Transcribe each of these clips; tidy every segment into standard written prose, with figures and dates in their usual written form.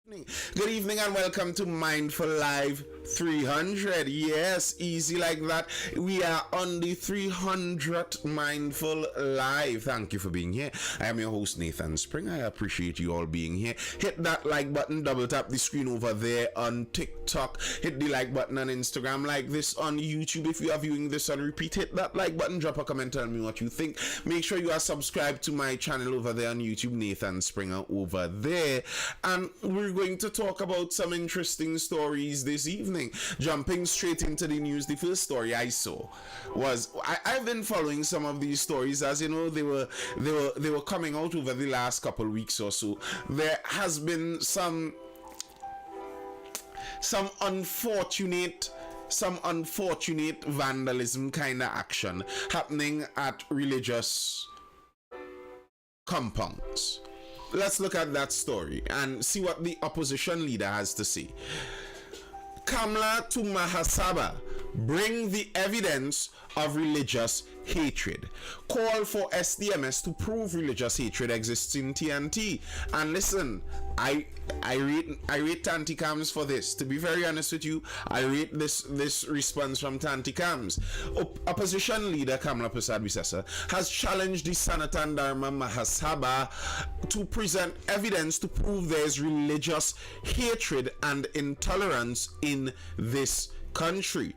Good evening and welcome to Mindful Live 300. Yes, easy like that. We are on the 300th Mindful Live. Thank you for being here. I am your host Nathan Spring. I appreciate you all being here. Hit that like button, double tap the screen over there on TikTok. Hit the like button on Instagram, like this on YouTube. If you are viewing this on repeat, hit that like button, drop a comment, tell me what you think. Make sure you are subscribed to my channel over there on YouTube, Nathan Springer over there. And we're going to talk about some interesting stories this evening. Jumping straight into the news, the first story I saw was I've been following some of these stories, as you know, they were coming out over the last couple weeks or so. There has been some unfortunate vandalism kind of action happening at religious compounds. Let's look at that story and see what the opposition leader has to say. Kamla to Mahasaba, bring the evidence of religious hatred. Call for SDMS to prove religious hatred exists in TNT. And listen, I rate Tanti Cams for this. To be very honest with you, I rate this response from Tanti Cams. Opposition leader Kamla Prasad Bisesa has challenged the Sanatan Dharma Mahasabha to present evidence to prove there is religious hatred and intolerance in this country.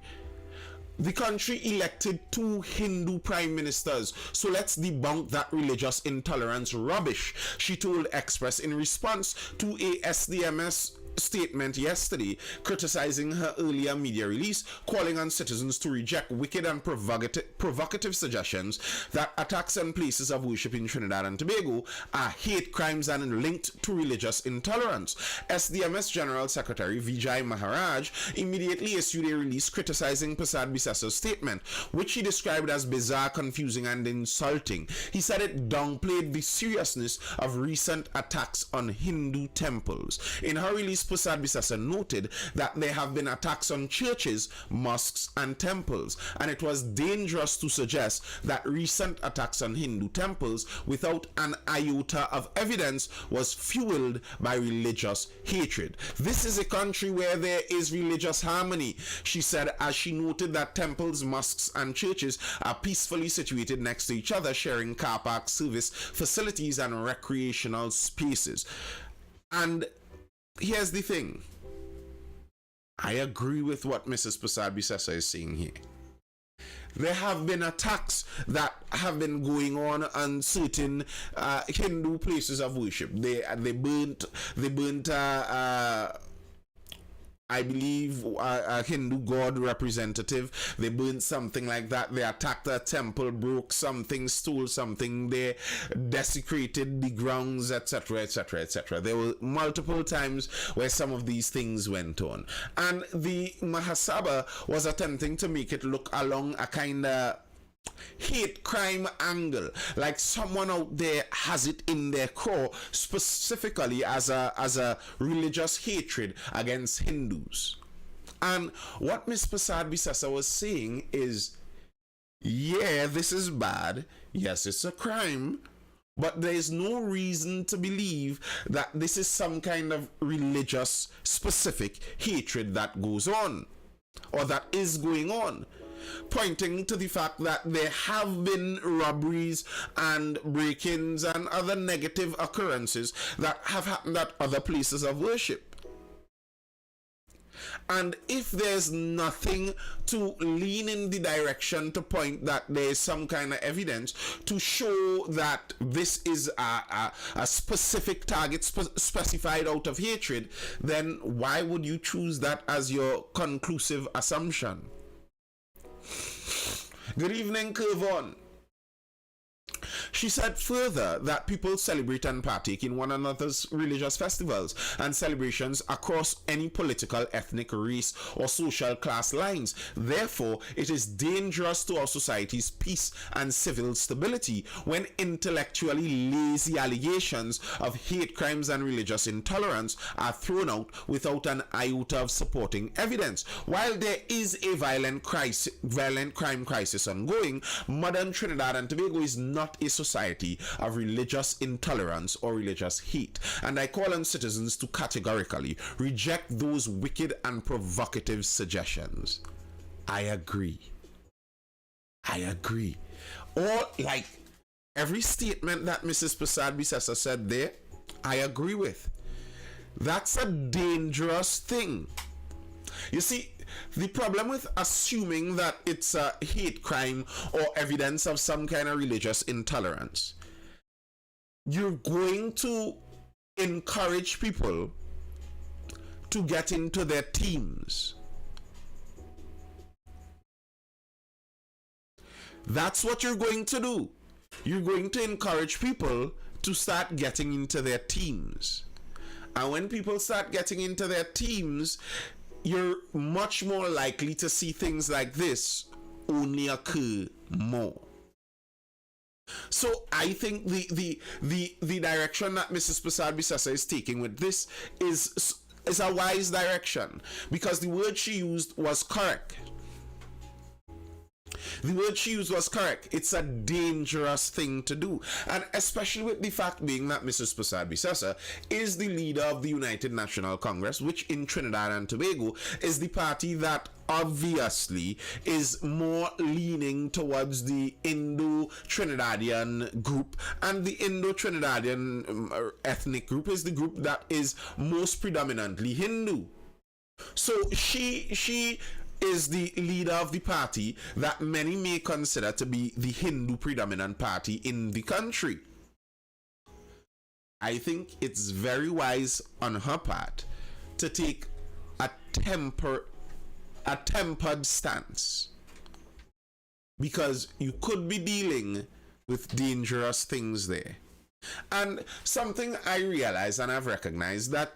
The country elected 2 Hindu prime ministers, so let's debunk that religious intolerance rubbish, she told Express in response to a SDMS statement yesterday criticizing her earlier media release, calling on citizens to reject wicked and provocative suggestions that attacks on places of worship in Trinidad and Tobago are hate crimes and linked to religious intolerance. SDMS General Secretary Vijay Maharaj immediately issued a release criticizing Prasad Bisesa's statement, which he described as bizarre, confusing and insulting. He said it downplayed the seriousness of recent attacks on Hindu temples. In her release, Prasad Bisesa noted that there have been attacks on churches, mosques and temples, and it was dangerous to suggest that recent attacks on Hindu temples without an iota of evidence was fueled by religious hatred. This is a country where there is religious harmony, she said, as she noted that temples, mosques and churches are peacefully situated next to each other, sharing car parks, service facilities and recreational spaces. And here's the thing. I agree with what Mrs. Prasad Bisesa is saying here. There have been attacks that have been going on certain Hindu places of worship. They burnt I believe a Hindu god representative. They burned something like that. They attacked a temple, broke something, stole something. They desecrated the grounds, etc., etc., etc. There were multiple times where some of these things went on. And the Mahasabha was attempting to make it look along a kind of hate crime angle, like someone out there has it in their core specifically as a religious hatred against Hindus. And what Miss Prasad Bisesa was saying is, yeah, this is bad, yes, it's a crime, but there is no reason to believe that this is some kind of religious specific hatred that goes on or that is going on, pointing to the fact that there have been robberies and break-ins and other negative occurrences that have happened at other places of worship. And if there's nothing to lean in the direction to point that there is some kind of evidence to show that this is a specific target specified out of hatred, then why would you choose that as your conclusive assumption? Good evening, Kervon. She said further that people celebrate and partake in one another's religious festivals and celebrations across any political, ethnic, race, or social class lines. Therefore, it is dangerous to our society's peace and civil stability when intellectually lazy allegations of hate crimes and religious intolerance are thrown out without an iota of supporting evidence. While there is a violent crime crisis ongoing, modern Trinidad and Tobago is not a society society of religious intolerance or religious hate, and I call on citizens to categorically reject those wicked and provocative suggestions. I agree. Or, like, every statement that Mrs. Prasad Bisesa said there, I agree with. That's a dangerous thing. You see, the problem with assuming that it's a hate crime or evidence of some kind of religious intolerance, you're going to encourage people to get into their teams. That's what you're going to do. You're going to encourage people to start getting into their teams. And when people start getting into their teams, you're much more likely to see things like this only occur more. So I think the direction that Mrs. Prasad Bisesa is taking with this is a wise direction, because the word she used was correct. The word she used was correct. It's a dangerous thing to do. And especially with the fact being that Mrs. Prasad Bisesa is the leader of the United National Congress, which in Trinidad and Tobago is the party that obviously is more leaning towards the Indo-Trinidadian group, and the Indo-Trinidadian ethnic group is the group that is most predominantly Hindu. So she is the leader of the party that many may consider to be the Hindu predominant party in the country. I think it's very wise on her part to take a tempered stance, because you could be dealing with dangerous things there. And something I realize and I've recognized that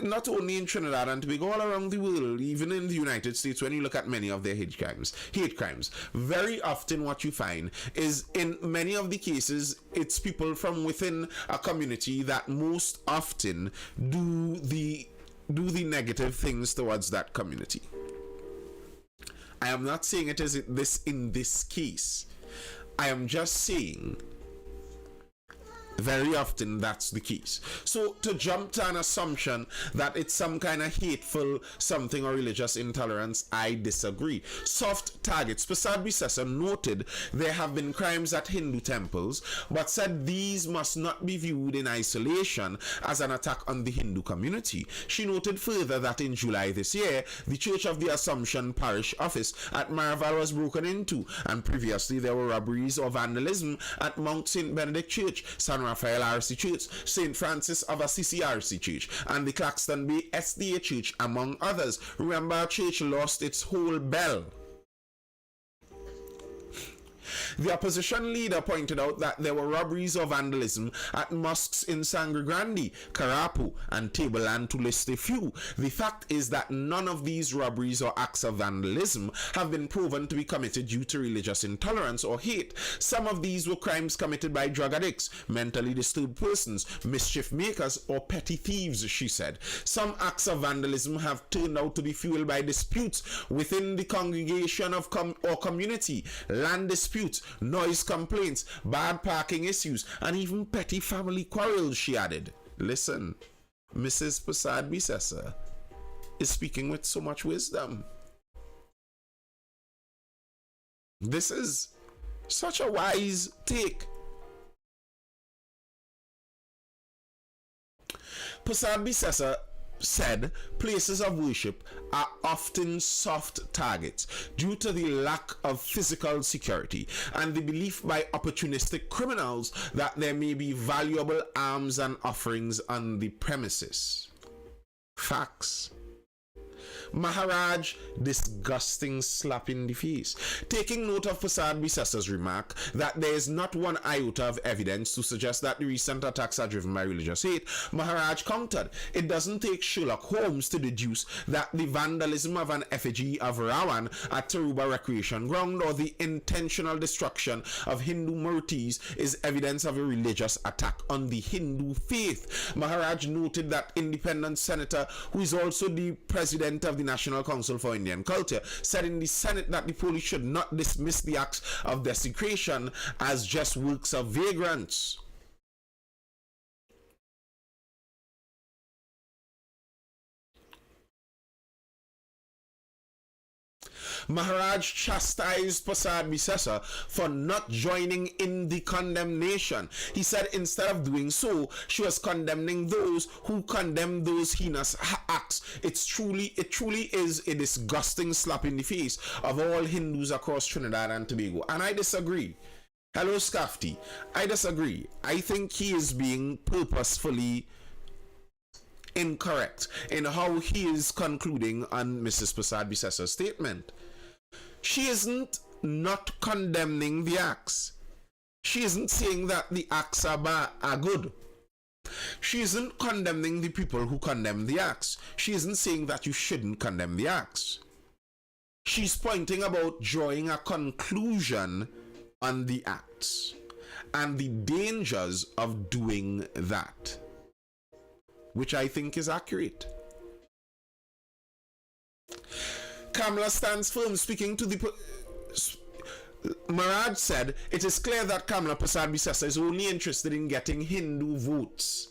not only in Trinidad and Tobago, all around the world, even in the United States, when you look at many of their hate crimes, very often what you find is, in many of the cases, it's people from within a community that most often do the negative things towards that community. I am not saying it is in this case. I am just saying very often that's the case. So to jump to an assumption that it's some kind of hateful something or religious intolerance, I disagree. Soft targets. Prasad Bisesa noted there have been crimes at Hindu temples, but said these must not be viewed in isolation as an attack on the Hindu community. She noted further that in July this year, the Church of the Assumption Parish office at Maraval was broken into, and previously there were robberies or vandalism at Mount St. Benedict Church, San Raphael RC Church, St. Francis of Assisi RC Church, and the Claxton Bay SDA Church, among others. Remember, our church lost its whole bell. The opposition leader pointed out that there were robberies or vandalism at mosques in Sangre Grande, Carapu, and Tableland, to list a few. The fact is that none of these robberies or acts of vandalism have been proven to be committed due to religious intolerance or hate. Some of these were crimes committed by drug addicts, mentally disturbed persons, mischief makers, or petty thieves, she said. Some acts of vandalism have turned out to be fueled by disputes within the congregation of or community, land disputes, noise complaints, bad parking issues, and even petty family quarrels, she added. Listen, Mrs. Prasad Bisesa is speaking with so much wisdom. This is such a wise take. Prasad Bisesa said places of worship are often soft targets due to the lack of physical security and the belief by opportunistic criminals that there may be valuable arms and offerings on the premises. Facts. Maharaj, disgusting slap in the face. Taking note of Prasad Bisesa's remark that there is not one iota of evidence to suggest that the recent attacks are driven by religious hate, Maharaj countered, it doesn't take Sherlock Holmes to deduce that the vandalism of an effigy of Ravan at Taruba Recreation Ground or the intentional destruction of Hindu murtis is evidence of a religious attack on the Hindu faith. Maharaj noted that independent senator, who is also the president of the National Council for Indian Culture, said in the Senate that the police should not dismiss the acts of desecration as just works of vagrants. Maharaj chastised Prasad Bisesa for not joining in the condemnation. He said instead of doing so, she was condemning those who condemn those heinous acts. It truly is a disgusting slap in the face of all Hindus across Trinidad and Tobago. And I disagree. Hello, Scafty. I disagree. I think he is being purposefully incorrect in how he is concluding on Mrs. Prasad Bisesa's statement. She isn't not condemning the acts. She isn't saying that the acts are good. She isn't condemning the people who condemn the acts. She isn't saying that you shouldn't condemn the acts. She's pointing about drawing a conclusion on the acts and the dangers of doing that, which I think is accurate. Kamala stands firm. Speaking to the Maharaj said, it is clear that Kamala Prasad Bisesa is only interested in getting Hindu votes.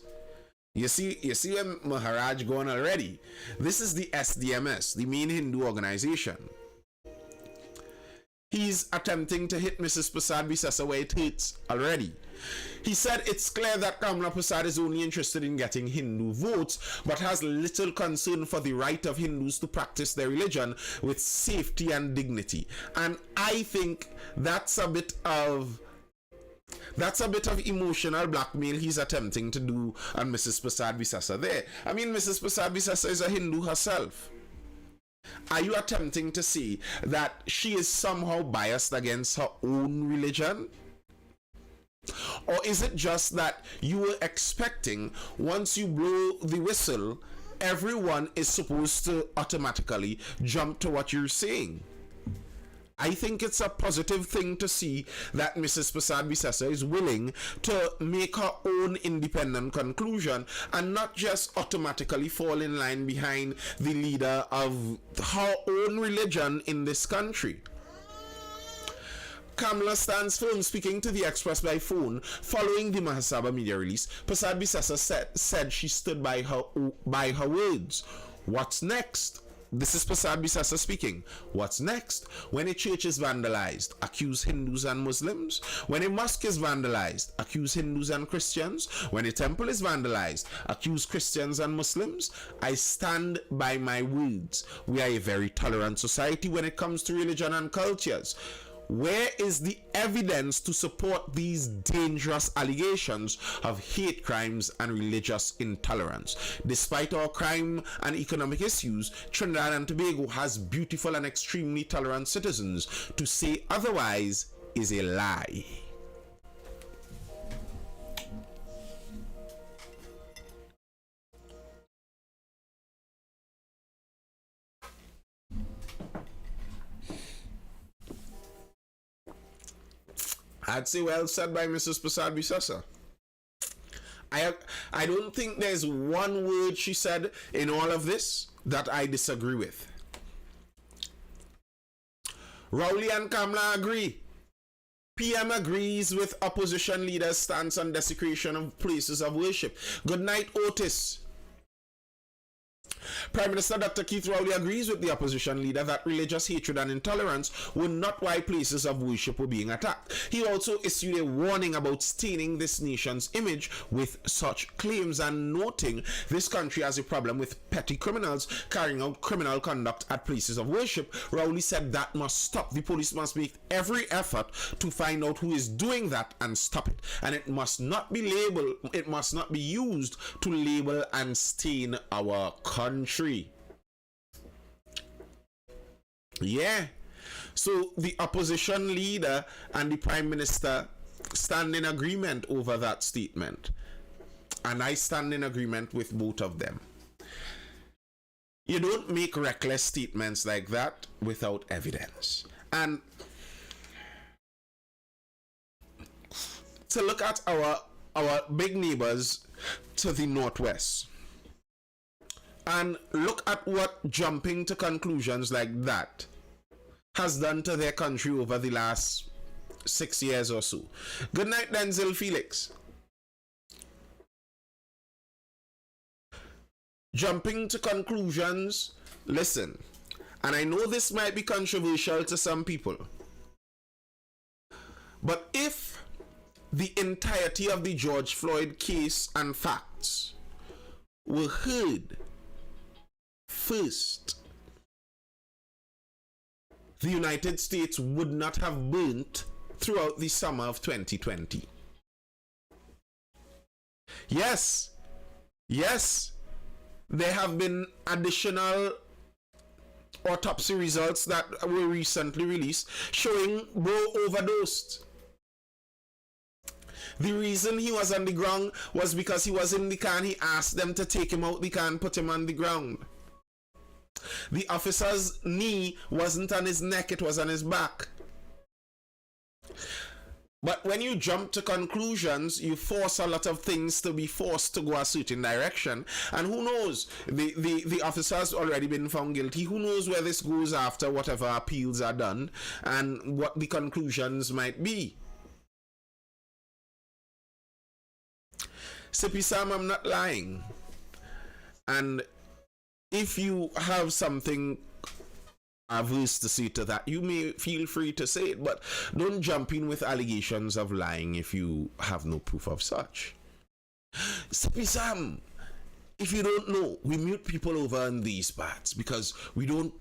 You see where Maharaj going already. This is the SDMS, the main Hindu organization. He's attempting to hit Mrs. Prasad Bisesa where it hurts already. He said it's clear that Kamala Prasad is only interested in getting Hindu votes, but has little concern for the right of Hindus to practice their religion with safety and dignity. And I think that's a bit of emotional blackmail he's attempting to do on Mrs. Prasad Bisesa there. I mean, Mrs. Prasad Bisesa is a Hindu herself. Are you attempting to say that she is somehow biased against her own religion? Or is it just that you were expecting once you blow the whistle, everyone is supposed to automatically jump to what you're saying? I think it's a positive thing to see that Mrs. Prasad Bisesa is willing to make her own independent conclusion and not just automatically fall in line behind the leader of her own religion in this country. Kamala stands firm. Speaking to the Express by phone following the Mahasabha media release, Prasad Bisesa said she stood by her words. What's next? This is Prasad Bisesa speaking. What's next? When a church is vandalized, accuse Hindus and Muslims. When a mosque is vandalized, accuse Hindus and Christians. When a temple is vandalized, accuse Christians and Muslims. I stand by my words. We are a very tolerant society when it comes to religion and cultures. Where is the evidence to support these dangerous allegations of hate crimes and religious intolerance? Despite our crime and economic issues, Trinidad and Tobago has beautiful and extremely tolerant citizens. To say otherwise is a lie. I'd say well said by Mrs. Prasad Bisesa. I don't think there's one word she said in all of this that I disagree with. Rowley and Kamala agree. PM agrees with opposition leaders' stance on desecration of places of worship. Good night, Otis. Prime Minister Dr. Keith Rowley agrees with the opposition leader that religious hatred and intolerance were not why places of worship were being attacked. He also issued a warning about staining this nation's image with such claims and noting this country has a problem with petty criminals carrying out criminal conduct at places of worship. Rowley said that must stop. The police must make every effort to find out who is doing that and stop it. And it must not be labeled, it must not be used to label and stain our country. Yeah. So the opposition leader and the Prime Minister stand in agreement over that statement. And I stand in agreement with both of them. You don't make reckless statements like that without evidence. And to look at our big neighbors to the northwest, And look at what jumping to conclusions like that has done to their country over the last 6 years or so. Good night, Denzel Felix. Jumping to conclusions, listen, and I know this might be controversial to some people, but if the entirety of the George Floyd case and facts were heard first, the United States would not have burnt throughout the summer of 2020. Yes, there have been additional autopsy results that were recently released showing Bro overdosed. The reason he was on the ground was because he was in the car and he asked them to take him out the car and put him on the ground. The officer's knee wasn't on his neck, it was on his back. But when you jump to conclusions, you force a lot of things to be forced to go a certain direction. And who knows? The officer's already been found guilty. Who knows where this goes after whatever appeals are done and what the conclusions might be. Sippy Sam, I'm not lying. And if you have something averse to say to that, you may feel free to say it, but don't jump in with allegations of lying if you have no proof of such. Sippy Sam, if you don't know, we mute people over in these parts because we don't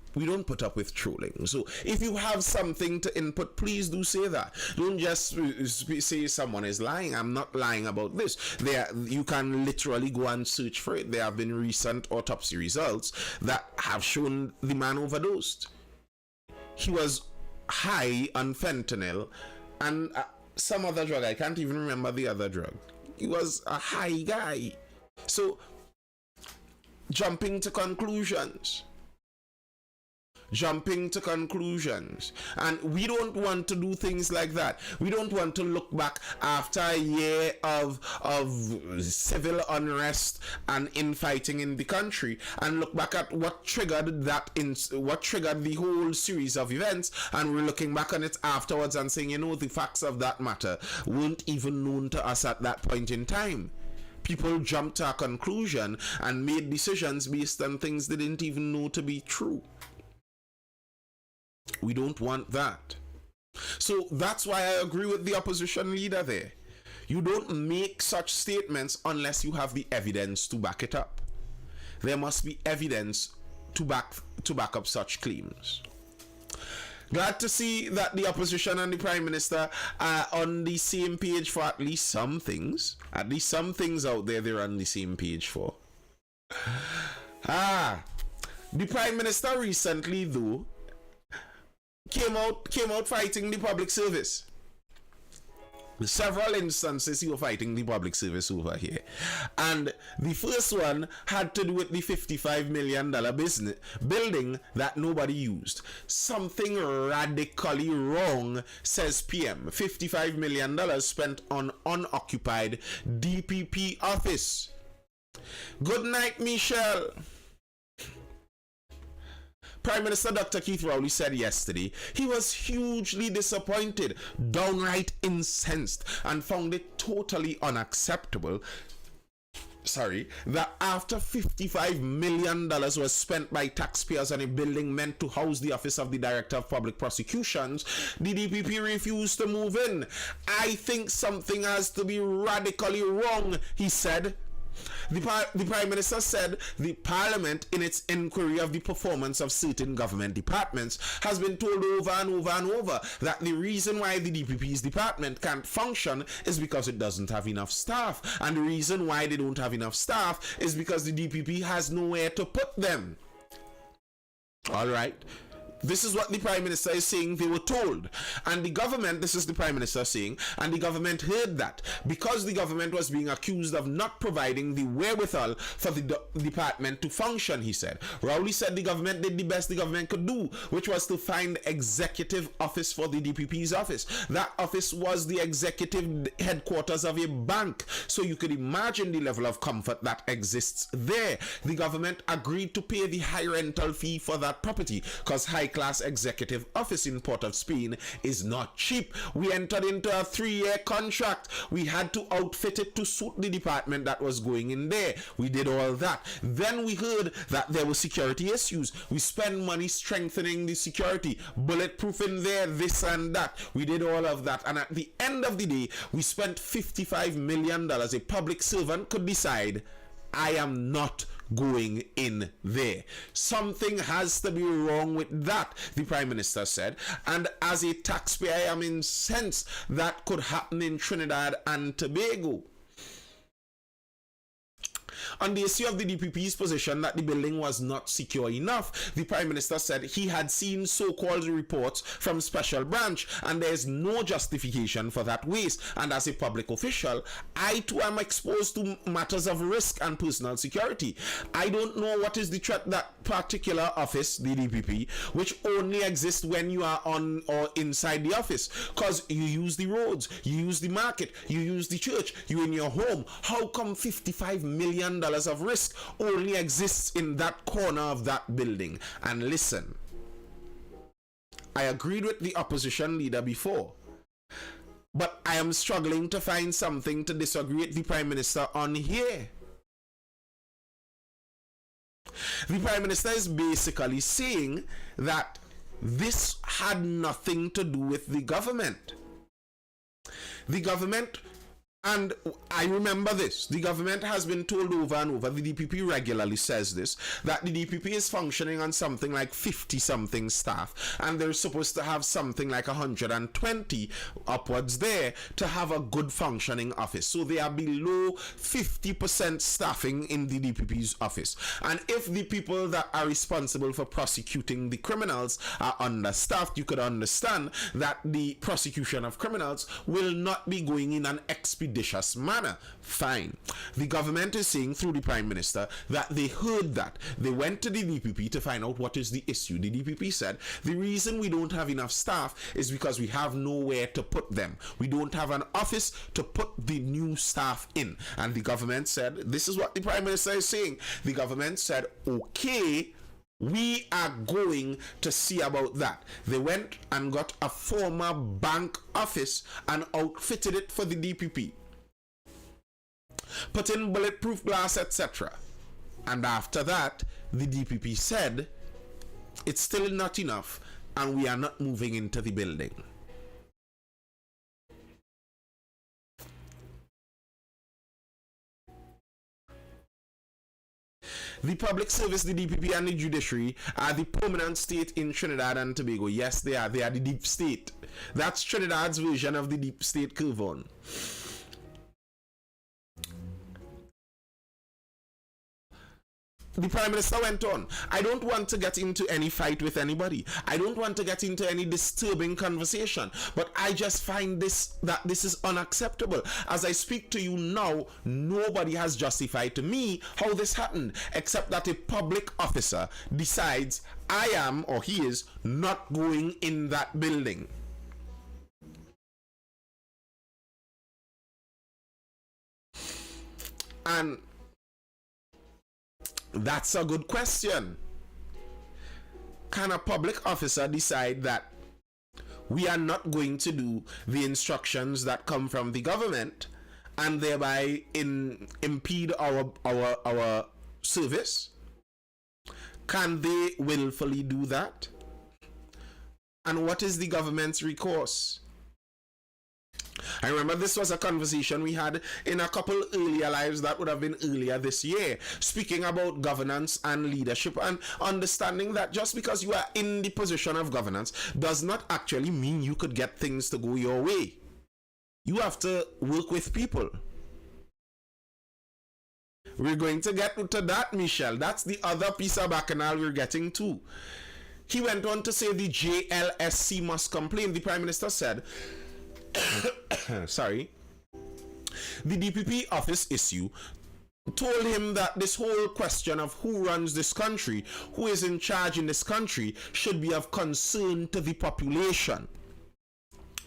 put up with trolling. So if you have something to input, please do say that. Don't just say someone is lying. I'm not lying about this. You can literally go and search for it. There have been recent autopsy results that have shown the man overdosed. He was high on fentanyl and some other drug. I can't even remember the other drug. He was a high guy. So jumping to conclusions, and we don't want to do things like that. We don't want to look back after a year of civil unrest and infighting in the country and look back at what triggered the whole series of events, and we're looking back on it afterwards and saying, you know, the facts of that matter weren't even known to us at that point in time. People jumped to a conclusion and made decisions based on things they didn't even know to be true. We don't want that. So that's why I agree with the opposition leader there. You don't make such statements unless you have the evidence to back it up. There must be evidence to back up such claims. Glad to see that the opposition and the Prime Minister are on the same page for at least some things. At least some things out there they're on the same page for. The Prime Minister recently, though, came out fighting the public service. Several instances he was fighting the public service over here. And the first one had to do with the $55 million building that nobody used. Something radically wrong, says PM. $55 million spent on unoccupied DPP office. Good night, Michelle. Prime Minister Dr. Keith Rowley said yesterday he was hugely disappointed, downright incensed, and found it totally unacceptable that after $55 million was spent by taxpayers on a building meant to house the Office of the Director of Public Prosecutions, the DPP refused to move in. I think something has to be radically wrong, he said. The Prime Minister said the Parliament, in its inquiry of the performance of certain government departments, has been told over and over and over that the reason why the DPP's department can't function is because it doesn't have enough staff. And the reason why they don't have enough staff is because the DPP has nowhere to put them. All right. This is what the Prime Minister is saying they were told. And the government, this is the Prime Minister saying, and the government heard that because the government was being accused of not providing the wherewithal for the department to function, he said. Rowley said the government did the best the government could do, which was to find executive office for the DPP's office. That office was the executive headquarters of a bank. So you could imagine the level of comfort that exists there. The government agreed to pay the high rental fee for that property because high-class executive office in Port of Spain is not cheap. We entered into a 3-year contract. We had to outfit it to suit the department that was going in there. We did all that. Then we heard that there were security issues. We spent money strengthening the security, bulletproof in there, this and that. We did all of that. And at the end of the day, we spent $55 million. A public servant could decide, I am not going in there. Something has to be wrong with that, the Prime Minister said. And as a taxpayer, I am incensed that could happen in Trinidad and Tobago. On the issue of the DPP's position that the building was not secure enough, the Prime Minister said he had seen so-called reports from Special Branch and there is no justification for that waste. And as a public official, I too am exposed to matters of risk and personal security. I don't know what is the threat that particular office, the DPP, which only exists when you are on or inside the office, because you use the roads, you use the market, you use the church, you in your home. How come $55 million of risk only exists in that corner of that building? And listen, I agreed with the opposition leader before, but I am struggling to find something to disagree with the Prime Minister on here. The Prime Minister is basically saying that this had nothing to do with the government. The government, and I remember this, the government has been told over and over, the DPP regularly says this, that the DPP is functioning on something like 50-something staff, and they're supposed to have something like 120 upwards there to have a good functioning office. So they are below 50% staffing in the DPP's office. And if the people that are responsible for prosecuting the criminals are understaffed, you could understand that the prosecution of criminals will not be going in an expeditious manner. Fine. The government is saying through the Prime Minister that they heard that. They went to the DPP to find out what is the issue. The DPP said the reason we don't have enough staff is because we have nowhere to put them. We don't have an office to put the new staff in. And the government said, this is what the Prime Minister is saying. The government said, okay, we are going to see about that. They went and got a former bank office and outfitted it for the DPP. Put in bulletproof glass, etc. And after that, the DPP said, it's still not enough and we are not moving into the building. The public service, the DPP, and the judiciary are the permanent state in Trinidad and Tobago. Yes, they are. They are the deep state. That's Trinidad's version of the deep state curve on. The Prime Minister went on, I don't want to get into any fight with anybody. I don't want to get into any disturbing conversation. But I just find that this is unacceptable. As I speak to you now, nobody has justified to me how this happened, except that a public officer decides I am, or he is, not going in that building. And that's a good question. Can a public officer decide that we are not going to do the instructions that come from the government and thereby impede our service? Can they willfully do that? And what is the government's recourse? I remember this was a conversation we had in a couple earlier lives that would have been earlier this year, speaking about governance and leadership and understanding that just because you are in the position of governance does not actually mean you could get things to go your way. You have to work with people. We're going to get to that, Michelle. That's the other piece of bacchanal we're getting to. He went on to say the JLSC must complain. The Prime Minister said, sorry, the DPP office issue told him that this whole question of who runs this country, who is in charge in this country, should be of concern to the population.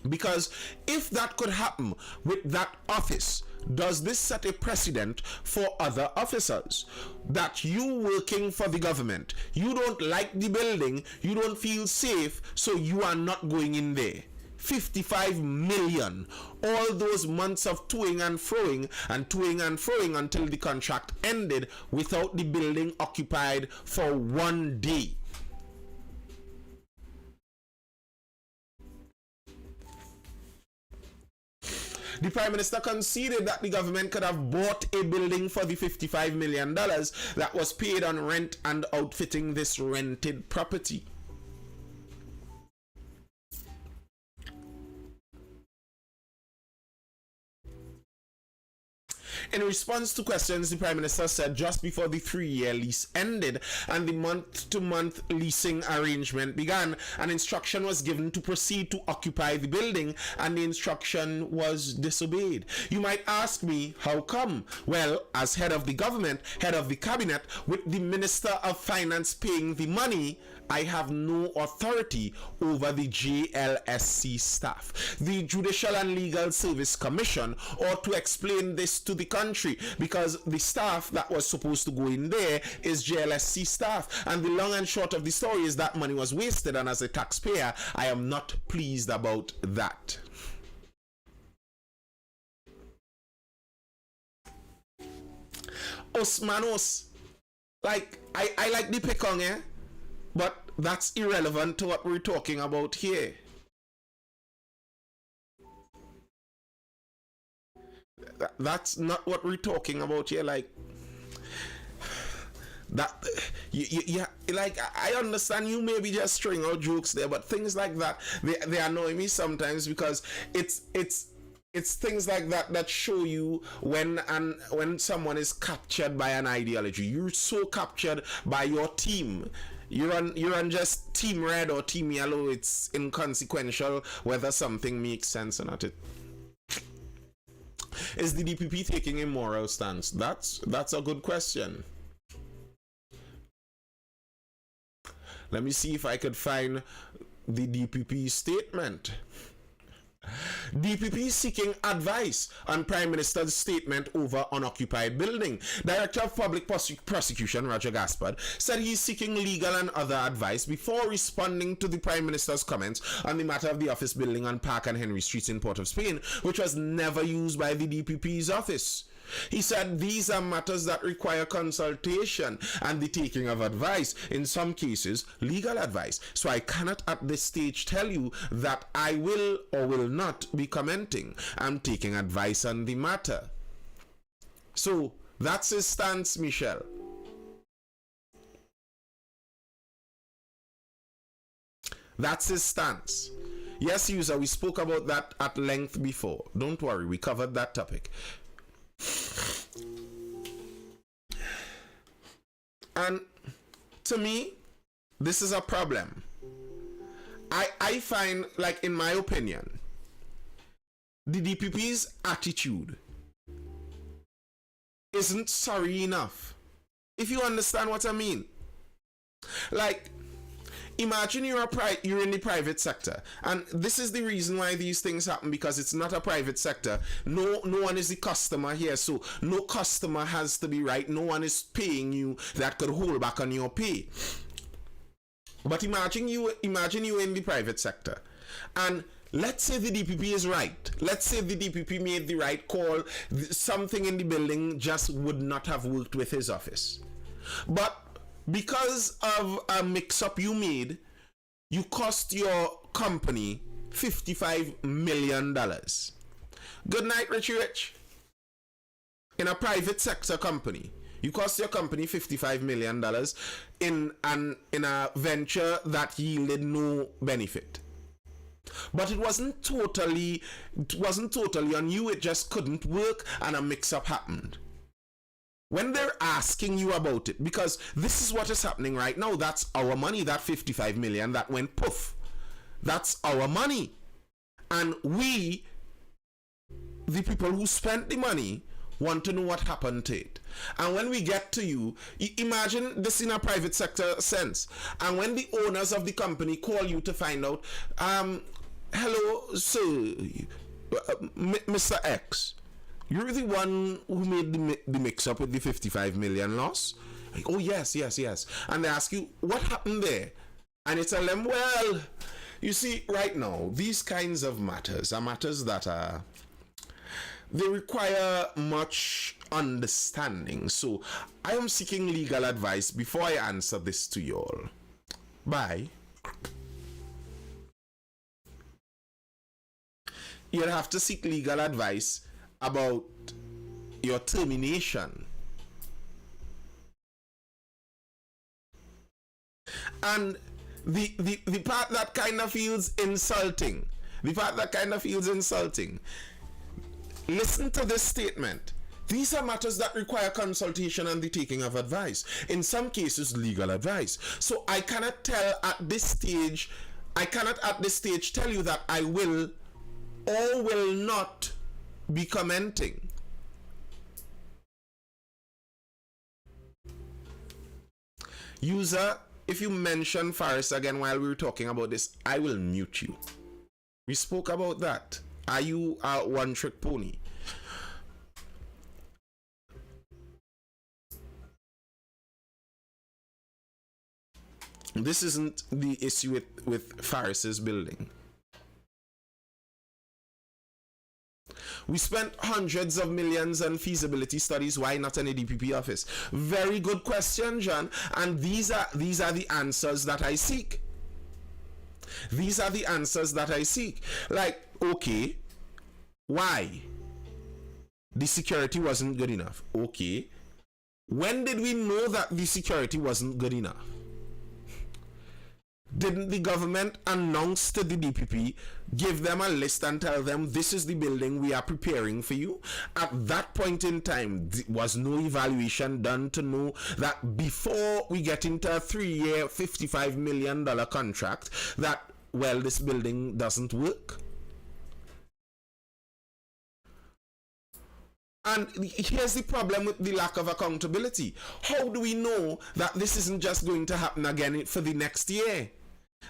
Because if that could happen with that office, does this set a precedent for other officers? That you working for the government, you don't like the building, you don't feel safe, so you are not going in there. 55 million, all those months of toing and froing until the contract ended without the building occupied for one day. The Prime Minister conceded that the government could have bought a building for the $55 million that was paid on rent and outfitting this rented property. In response to questions, the Prime Minister said just before the 3-year lease ended and the month-to-month leasing arrangement began, an instruction was given to proceed to occupy the building, and the instruction was disobeyed. You might ask me, how come? Well, as head of the government, head of the cabinet, with the Minister of Finance paying the money, I have no authority over the JLSC staff. The Judicial and Legal Service Commission ought to explain this to the country, because the staff that was supposed to go in there is JLSC staff, and the long and short of the story is that money was wasted, and as a taxpayer I am not pleased about that. Osmanos, like I like the pekong, eh? But that's irrelevant to what we're talking about here. That's not what we're talking about here. Like that, yeah. Like I understand you maybe just throwing out jokes there, but things like that they annoy me sometimes, because it's things like that that show you when someone is captured by an ideology. You're so captured by your team. You're on just team red or team yellow. It's inconsequential whether something makes sense or not. Is the DPP taking a moral stance? That's a good question. Let me see if I could find the DPP statement. DPP seeking advice on Prime Minister's statement over unoccupied building. Director of Public Prosecution Roger Gaspard said he is seeking legal and other advice before responding to the Prime Minister's comments on the matter of the office building on Park and Henry Streets in Port of Spain, which was never used by the DPP's office. He said these are matters that require consultation and the taking of advice, in some cases legal advice. So I cannot at this stage tell you that I will or will not be commenting. I'm taking advice on the matter. So that's his stance, Michelle. That's his stance. Yes, user, we spoke about that at length before. Don't worry, we covered that topic. And to me, this is a problem. I find, like, in my opinion, the DPP's attitude isn't sorry enough. If you understand what I mean. Like, imagine you're in the private sector, and this is the reason why these things happen, because it's not a private sector. No one is the customer here, so no customer has to be right. No one is paying you that could hold back on your pay. But imagine you in the private sector, and let's say the DPP is right. Let's say the DPP made the right call. Something in the building just would not have worked with his office, but because of a mix-up you made, you cost your company $55 million. Good night, Richie Rich. In a private sector company, you cost your company $55 million in a venture that yielded no benefit. But it wasn't totally on you. It just couldn't work, and a mix-up happened. When they're asking you about it, because this is what is happening right now. That's our money, that 55 million that went poof. That's our money. And we, the people who spent the money, want to know what happened to it. And when we get to you, imagine this in a private sector sense. And when the owners of the company call you to find out, hello, sir, Mr. X, you're the one who made the mix up with the 55 million loss? Like, oh, yes. And they ask you, what happened there? And you tell them, well, you see, right now, these kinds of matters are matters that they require much understanding. So I am seeking legal advice before I answer this to you all. Bye. You'll have to seek legal advice about your termination. And the part that kind of feels insulting, listen to this statement. These are matters that require consultation and the taking of advice. In some cases, legal advice. So I cannot at this stage tell you that I will or will not be commenting. User, if you mention Faris again while we were talking about this, I will mute you. We spoke about that. Are you a one-trick pony? This isn't the issue with Faris's building. We spent hundreds of millions on feasibility studies. Why not an DPP office? Very good question, John. And these are the answers that I seek. These are the answers that I seek. Like, okay, why? The security wasn't good enough. Okay. When did we know that the security wasn't good enough? Didn't the government announce to the DPP, give them a list and tell them this is the building we are preparing for you? At that point in time, was no evaluation done to know that before we get into a 3-year, $55 million contract, that, well, this building doesn't work? And here's the problem with the lack of accountability. How do we know that this isn't just going to happen again for the next year?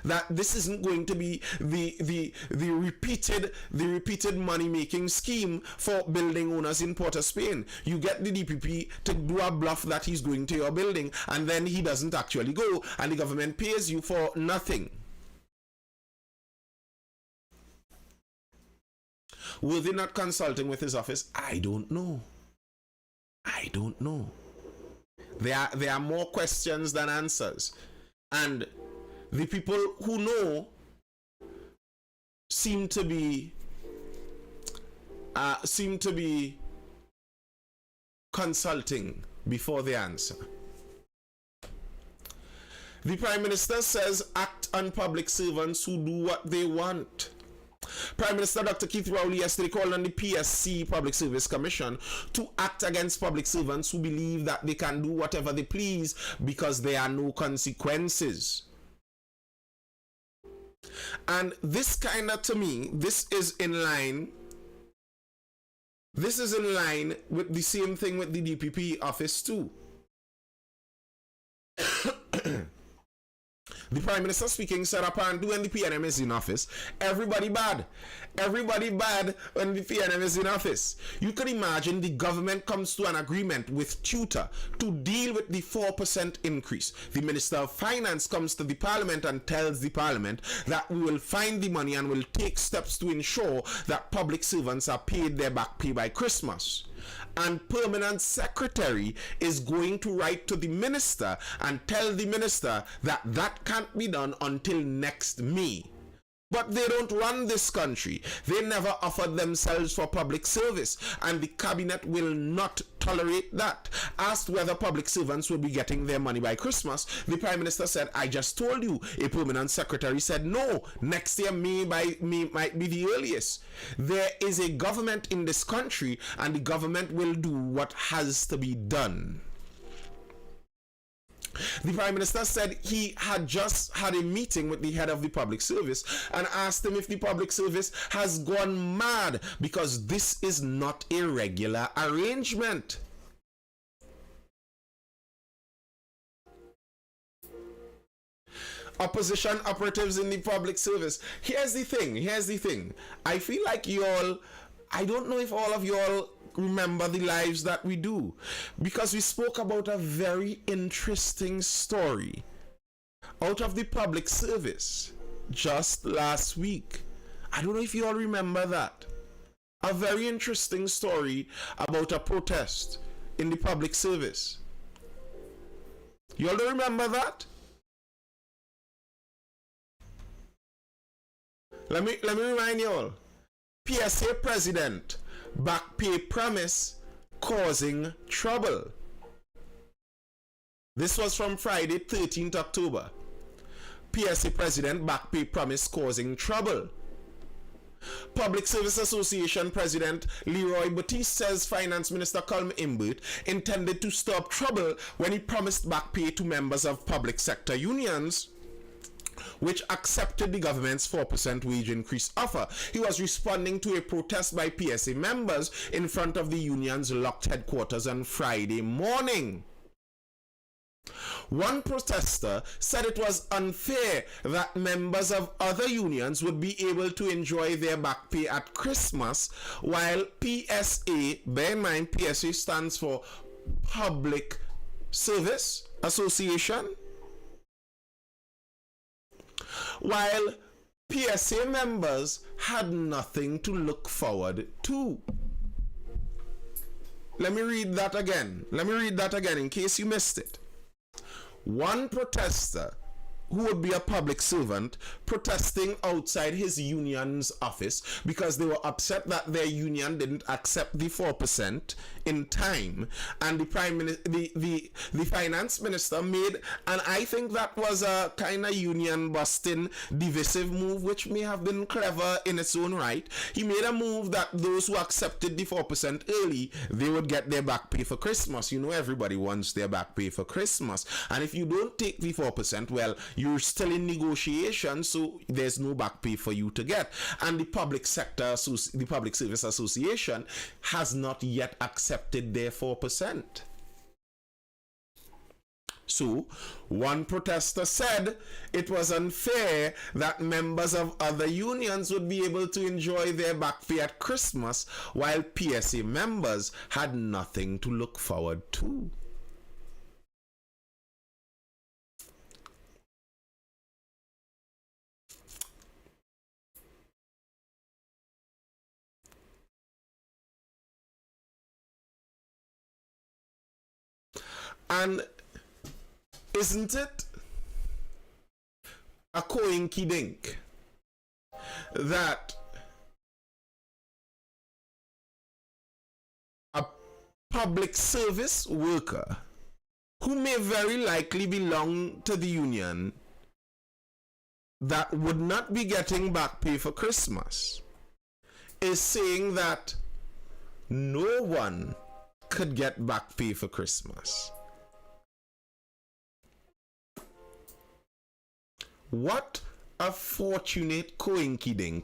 That this isn't going to be the repeated money-making scheme for building owners in Port of Spain. You get the DPP to do a bluff that he's going to your building, and then he doesn't actually go, and the government pays you for nothing. Were they not consulting with his office? I don't know. There are more questions than answers. And the people who know seem to be consulting before they answer. The Prime Minister says act on public servants who do what they want. Prime Minister Dr. Keith Rowley yesterday called on the PSC, Public Service Commission, to act against public servants who believe that they can do whatever they please because there are no consequences. And this kind of, to me, this is in line with the same thing with the DPP office too. The Prime Minister speaking said apparently when the PNM is in office, everybody bad. Everybody bad when the PNM is in office. You can imagine the government comes to an agreement with Tutor to deal with the 4% increase. The Minister of Finance comes to the Parliament and tells the Parliament that we will find the money and will take steps to ensure that public servants are paid their back pay by Christmas. And Permanent Secretary is going to write to the Minister and tell the Minister that that can't be done until next May. But they don't run this country. They never offered themselves for public service, and the cabinet will not tolerate that. Asked whether public servants will be getting their money by Christmas, the Prime Minister said, I just told you. A permanent secretary said, no, next year might be the earliest. There is a government in this country, and the government will do what has to be done. The Prime Minister said he had just had a meeting with the head of the public service and asked him if the public service has gone mad because this is not a regular arrangement. Opposition operatives in the public service. Here's the thing. I feel like I don't know if all of y'all remember the lives that we do, because we spoke about a very interesting story out of the public service just last week. I don't know if you all remember that. A very interesting story about a protest in the public service. You all don't remember that? Let me remind you all. PSA president, back pay promise causing trouble. This was from Friday, 13th October. PSA president, back pay promise causing trouble. Public Service Association President Leroy Batiste says Finance Minister Colm Imbert intended to stop trouble when he promised back pay to members of public sector unions which accepted the government's 4% wage increase offer. He was responding to a protest by PSA members in front of the union's locked headquarters on Friday morning. One protester said it was unfair that members of other unions would be able to enjoy their back pay at Christmas while PSA, bear in mind PSA stands for Public Service Association, while PSA members had nothing to look forward to. Let me read that again in case you missed it. One protester who would be a public servant protesting outside his union's office because they were upset that their union didn't accept the 4% in time, and the finance minister made, and I think that was a kind of union busting divisive move which may have been clever in its own right. He made a move that those who accepted the 4% early, they would get their back pay for Christmas. You know, everybody wants their back pay for Christmas, and if you don't take the 4%, well, you're still in negotiation, so there's no back pay for you to get. And the public service association has not yet accepted their 4%. So, one protester said it was unfair that members of other unions would be able to enjoy their back pay at Christmas while PSA members had nothing to look forward to. And isn't it a coinkydink that a public service worker who may very likely belong to the union that would not be getting back pay for Christmas is saying that no one could get back pay for Christmas? What a fortunate coinkydink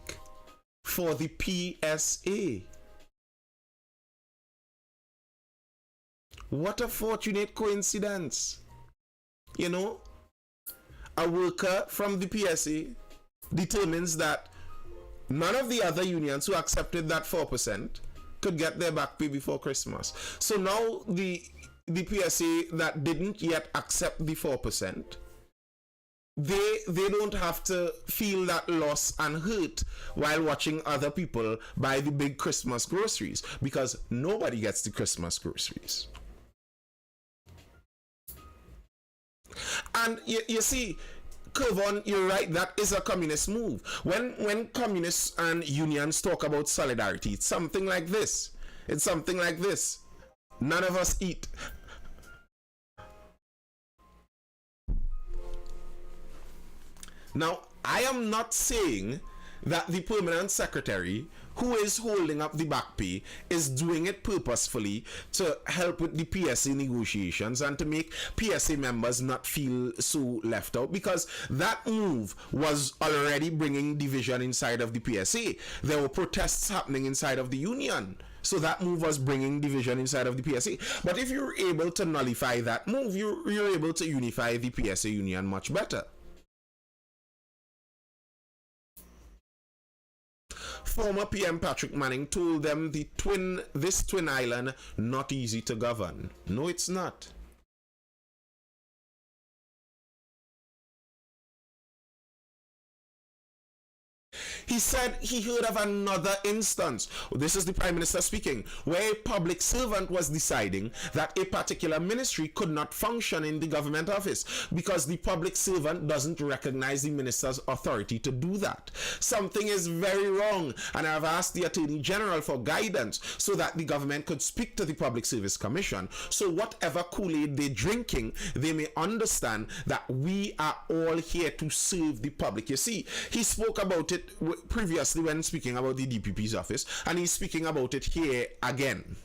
for the PSA. What a fortunate coincidence. You know, a worker from the PSA determines that none of the other unions who accepted that 4% could get their back pay before Christmas. So now the PSA that didn't yet accept the 4%, they don't have to feel that loss and hurt while watching other people buy the big Christmas groceries, because nobody gets the Christmas groceries. And you see, Kevon, you're right. That is a communist move. When communists and unions talk about solidarity, it's something like this. It's something like this. None of us eat. Now, I am not saying that the permanent secretary who is holding up the back pay is doing it purposefully to help with the PSA negotiations and to make PSA members not feel so left out, because that move was already bringing division inside of the PSA. There were protests happening inside of the union. So that move was bringing division inside of the PSA. But if you're able to nullify that move, you're able to unify the PSA union much better. Former PM Patrick Manning told them this twin island not easy to govern. No, it's not. He said he heard of another instance, this is the Prime Minister speaking, where a public servant was deciding that a particular ministry could not function in the government office because the public servant doesn't recognize the minister's authority to do that. Something is very wrong, and I've asked the Attorney General for guidance so that the government could speak to the Public Service Commission, so whatever Kool-Aid they're drinking, they may understand that we are all here to serve the public. You see, he spoke about it previously when speaking about the DPP's office, and he's speaking about it here again.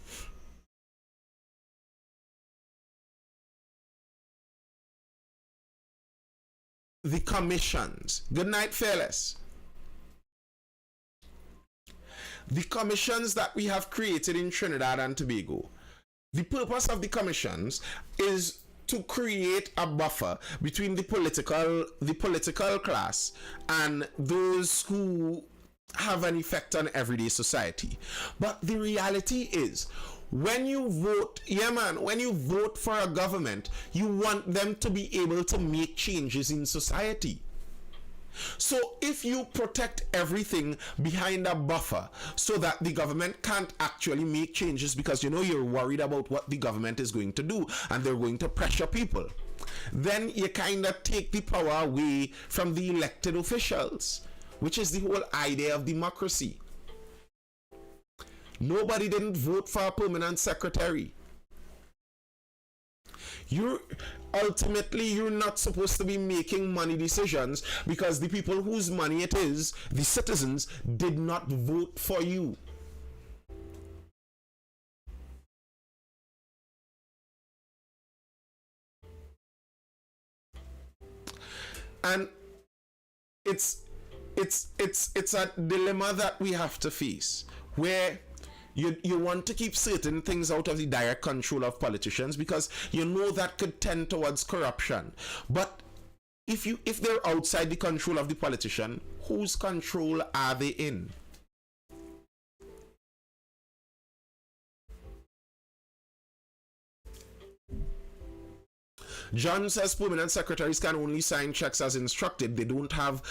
The commissions. Good night, Fearless. The commissions that we have created in Trinidad and Tobago. The purpose of the commissions is to create a buffer between the political class and those who have an effect on everyday society. But the reality is, when you vote, when you vote for a government, you want them to be able to make changes in society. So if you protect everything behind a buffer so that the government can't actually make changes because you're worried about what the government is going to do and they're going to pressure people, then you kind of take the power away from the elected officials, which is the whole idea of democracy. Nobody didn't vote for a permanent secretary. Ultimately, you're not supposed to be making money decisions because the people whose money it is, the citizens, did not vote for you. And it's a dilemma that we have to face, where you want to keep certain things out of the direct control of politicians because that could tend towards corruption. But if they're outside the control of the politician, whose control are they in? John says permanent secretaries can only sign checks as instructed. They don't have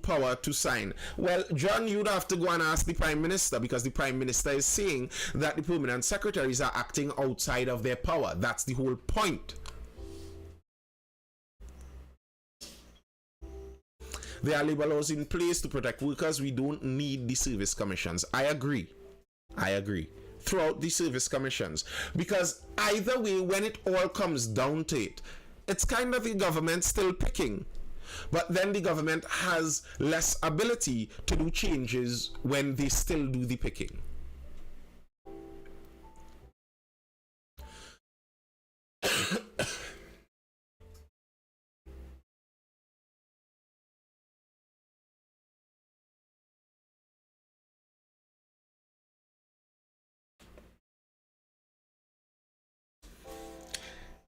power to sign. Well, John, you'd have to go and ask the Prime Minister, because the Prime Minister is saying that the permanent secretaries are acting outside of their power. That's the whole point. There are labor laws in place to protect workers. We don't need the service commissions. I agree. Throughout the service commissions, because either way, when it all comes down to it, it's kind of the government still picking, but then the government has less ability to do changes when they still do the picking.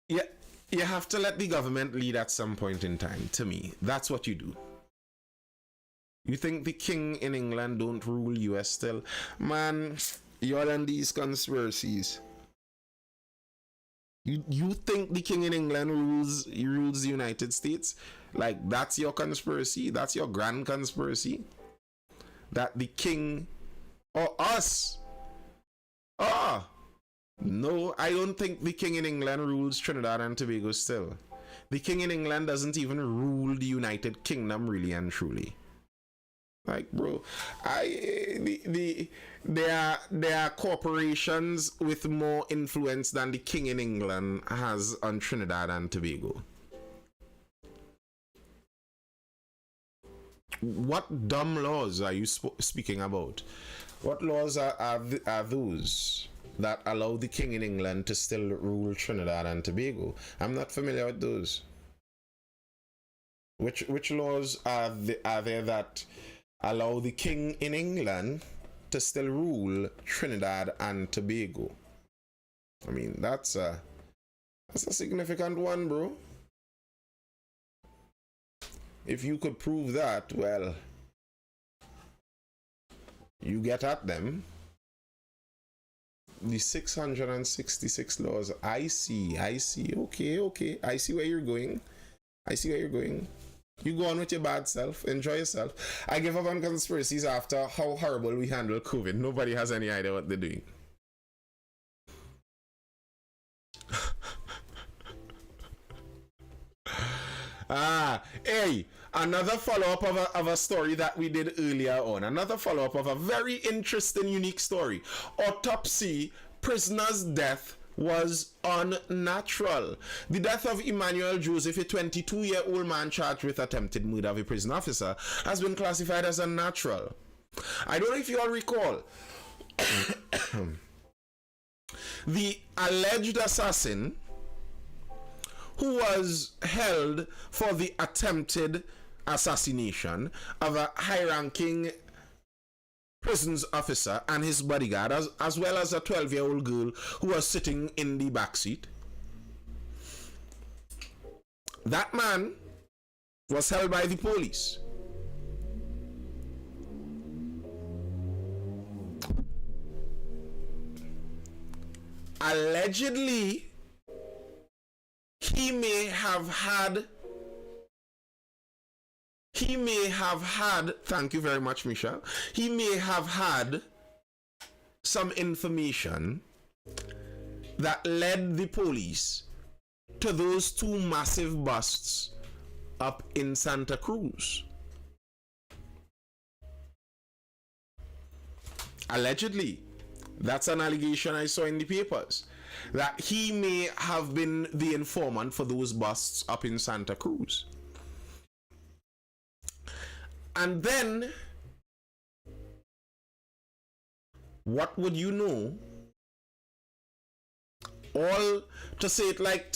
Yeah, you have to let the government lead at some point in time. To me, that's what you do. You think the king in England don't rule US still? Man, you're on these conspiracies. You think the king in England rules the United States? Like, that's your conspiracy? That's your grand conspiracy? That the king or us? No, I don't think the king in England rules Trinidad and Tobago still. The king in England doesn't even rule the United Kingdom really and truly. Like, bro, there are corporations with more influence than the king in England has on Trinidad and Tobago. What dumb laws are you speaking about? What laws are those that allow the king in England to still rule Trinidad and Tobago? I'm not familiar with those. Which laws are there that allow the king in England to still rule Trinidad and Tobago? I mean, that's a significant one, bro. If you could prove that, well, you get at them. The 666 laws. I see. Okay. I see where you're going. You go on with your bad self. Enjoy yourself. I give up on conspiracies after how horrible we handle COVID. Nobody has any idea what they're doing. Hey, another follow-up of a story that we did earlier on. Another follow-up of a very interesting, unique story. Autopsy, prisoner's death was unnatural. The death of Emmanuel Joseph, a 22-year-old man charged with attempted murder of a prison officer, has been classified as unnatural. I don't know if you all recall. The alleged assassin, who was held for the attempted assassination of a high-ranking prisons officer and his bodyguard, as well as a 12-year-old girl who was sitting in the back seat. That man was held by the police. Allegedly, he may have had, thank you very much, Michelle. He may have had some information that led the police to those two massive busts up in Santa Cruz. Allegedly. That's an allegation I saw in the papers. That he may have been the informant for those busts up in Santa Cruz. And then, what would you know? All to say it like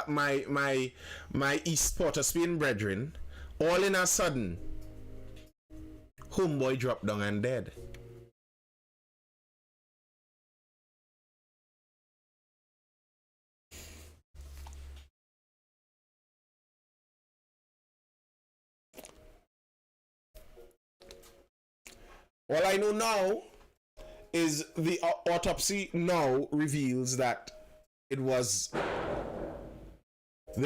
my East Port of Spain brethren, all in a sudden, homeboy dropped down and dead. All I know now is the autopsy now reveals that there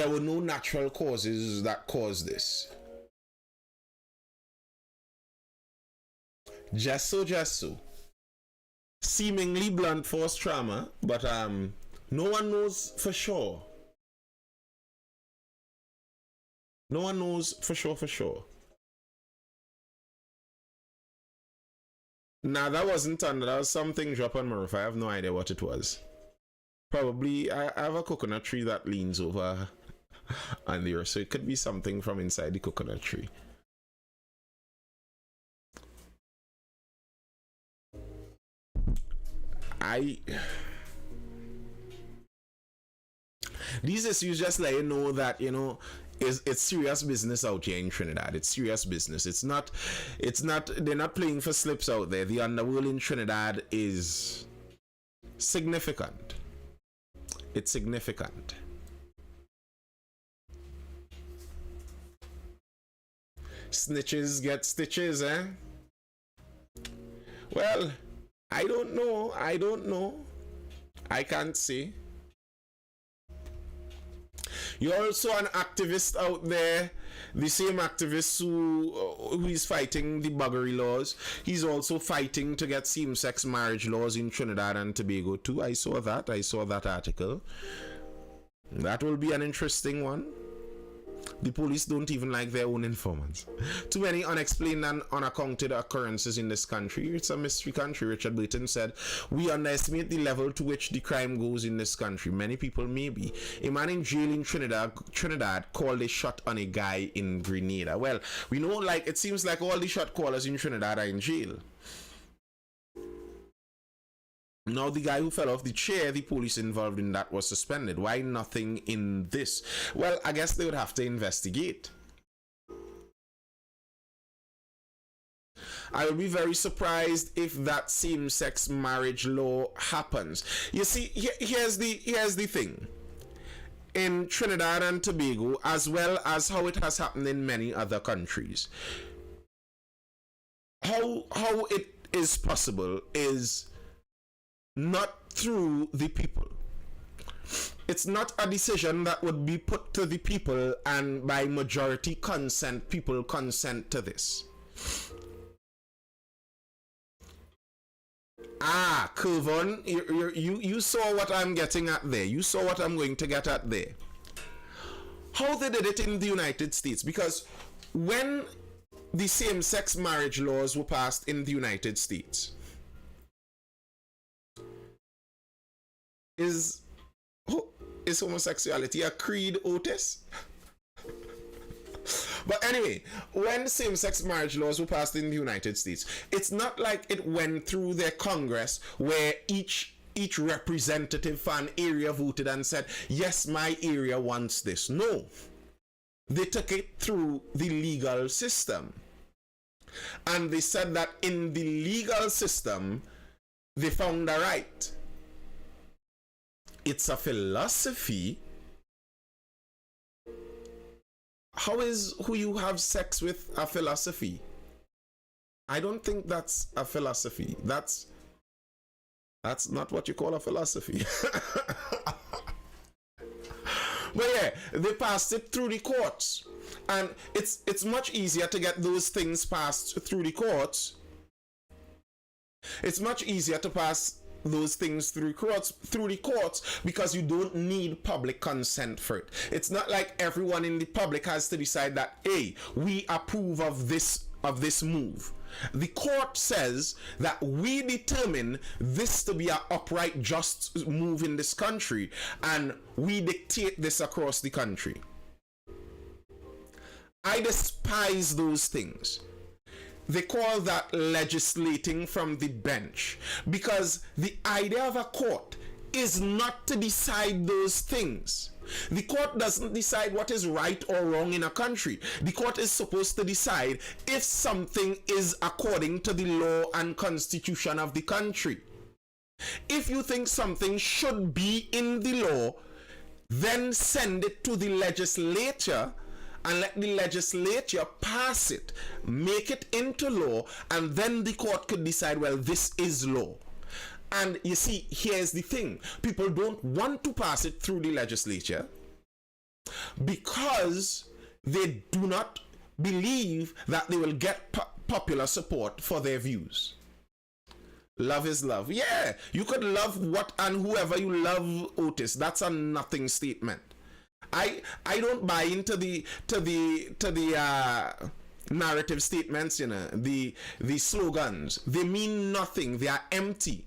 were no natural causes that caused this. Just so. Seemingly blunt force trauma, but no one knows for sure. No one knows for sure. Nah, that wasn't thunder. That was something drop on my roof. I have no idea what it was. Probably, I have a coconut tree that leans over on the earth, so it could be something from inside the coconut tree. These issues just let you know that, it's serious business out here in Trinidad. It's serious business. It's not, they're not playing for slips out there. The underworld in Trinidad is significant. It's significant. Snitches get stitches, eh? Well, I don't know. I can't say. You're also an activist out there, the same activist who is fighting the buggery laws. He's also fighting to get same-sex marriage laws in Trinidad and Tobago too. I saw that article. That will be an interesting one. The police don't even like their own informants. Too many unexplained and unaccounted occurrences in this country. It's a mystery country, Richard Burton said. We underestimate the level to which the crime goes in this country. Many people maybe. A man in jail in Trinidad called a shot on a guy in Grenada. Well, we know, like, it seems like all the shot callers in Trinidad are in jail. Now, the guy who fell off the chair, the police involved in that was suspended. Why nothing in this? Well, I guess they would have to investigate. I will be very surprised if that same-sex marriage law happens. You see, here's the thing. In Trinidad and Tobago, as well as how it has happened in many other countries, how it is possible is not through the people. It's not a decision that would be put to the people and by majority consent, people consent to this. Curvon, you saw what I'm getting at there. You saw what I'm going to get at there. How they did it in the United States, because when the same-sex marriage laws were passed in the United States, is homosexuality a creed, Otis? But anyway, when same-sex marriage laws were passed in the United States, it's not like it went through their Congress where each representative for an area voted and said, yes, my area wants this. No. They took it through the legal system. And they said that in the legal system, they found a right. It's a philosophy. How is who you have sex with a philosophy? I don't think that's a philosophy. That's not what you call a philosophy. But yeah, they passed it through the courts. And it's much easier to get those things passed through the courts. It's much easier to pass those things through the courts because you don't need public consent for it. It's not like everyone in the public has to decide that, hey, we approve of this move. The court says that we determine this to be an upright, just move in this country, and we dictate this across the country. I despise those things. They call that legislating from the bench, because the idea of a court is not to decide those things. The court doesn't decide what is right or wrong in a country. The court is supposed to decide if something is according to the law and constitution of the country. If you think something should be in the law, then send it to the legislature and let the legislature pass it, make it into law, and then the court could decide, well, this is law. And you see, here's the thing. People don't want to pass it through the legislature because they do not believe that they will get popular support for their views. Love is love. Yeah, you could love what and whoever you love, Otis. That's a nothing statement. I don't buy into the narrative statements, you know, the slogans. They mean nothing. They are empty.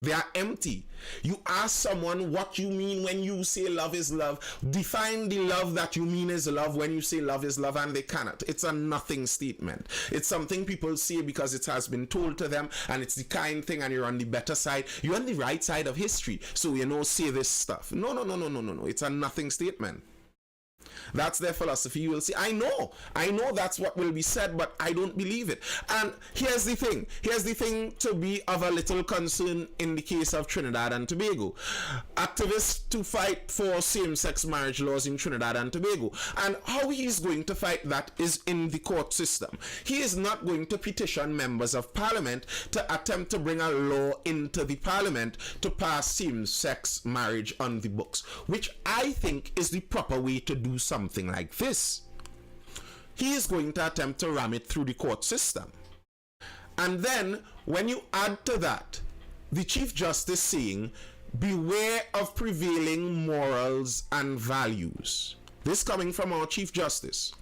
They are empty. You ask someone what you mean when you say love is love. Define the love that you mean is love when you say love is love, and they cannot. It's a nothing statement. It's something people say because it has been told to them, and it's the kind thing, and you're on the better side. You're on the right side of history, so you know, say this stuff. No. It's a nothing statement. That's their philosophy. You will see. I know that's what will be said, but I don't believe it. And here's the thing to be of a little concern in the case of Trinidad and Tobago. Activists to fight for same-sex marriage laws in Trinidad and Tobago. And how he's going to fight that is in the court system. He is not going to petition members of parliament to attempt to bring a law into the parliament to pass same-sex marriage on the books, which I think is the proper way to do something like this. He is going to attempt to ram it through the court system. And then when you add to that the Chief Justice saying beware of prevailing morals and values. This coming from our Chief Justice.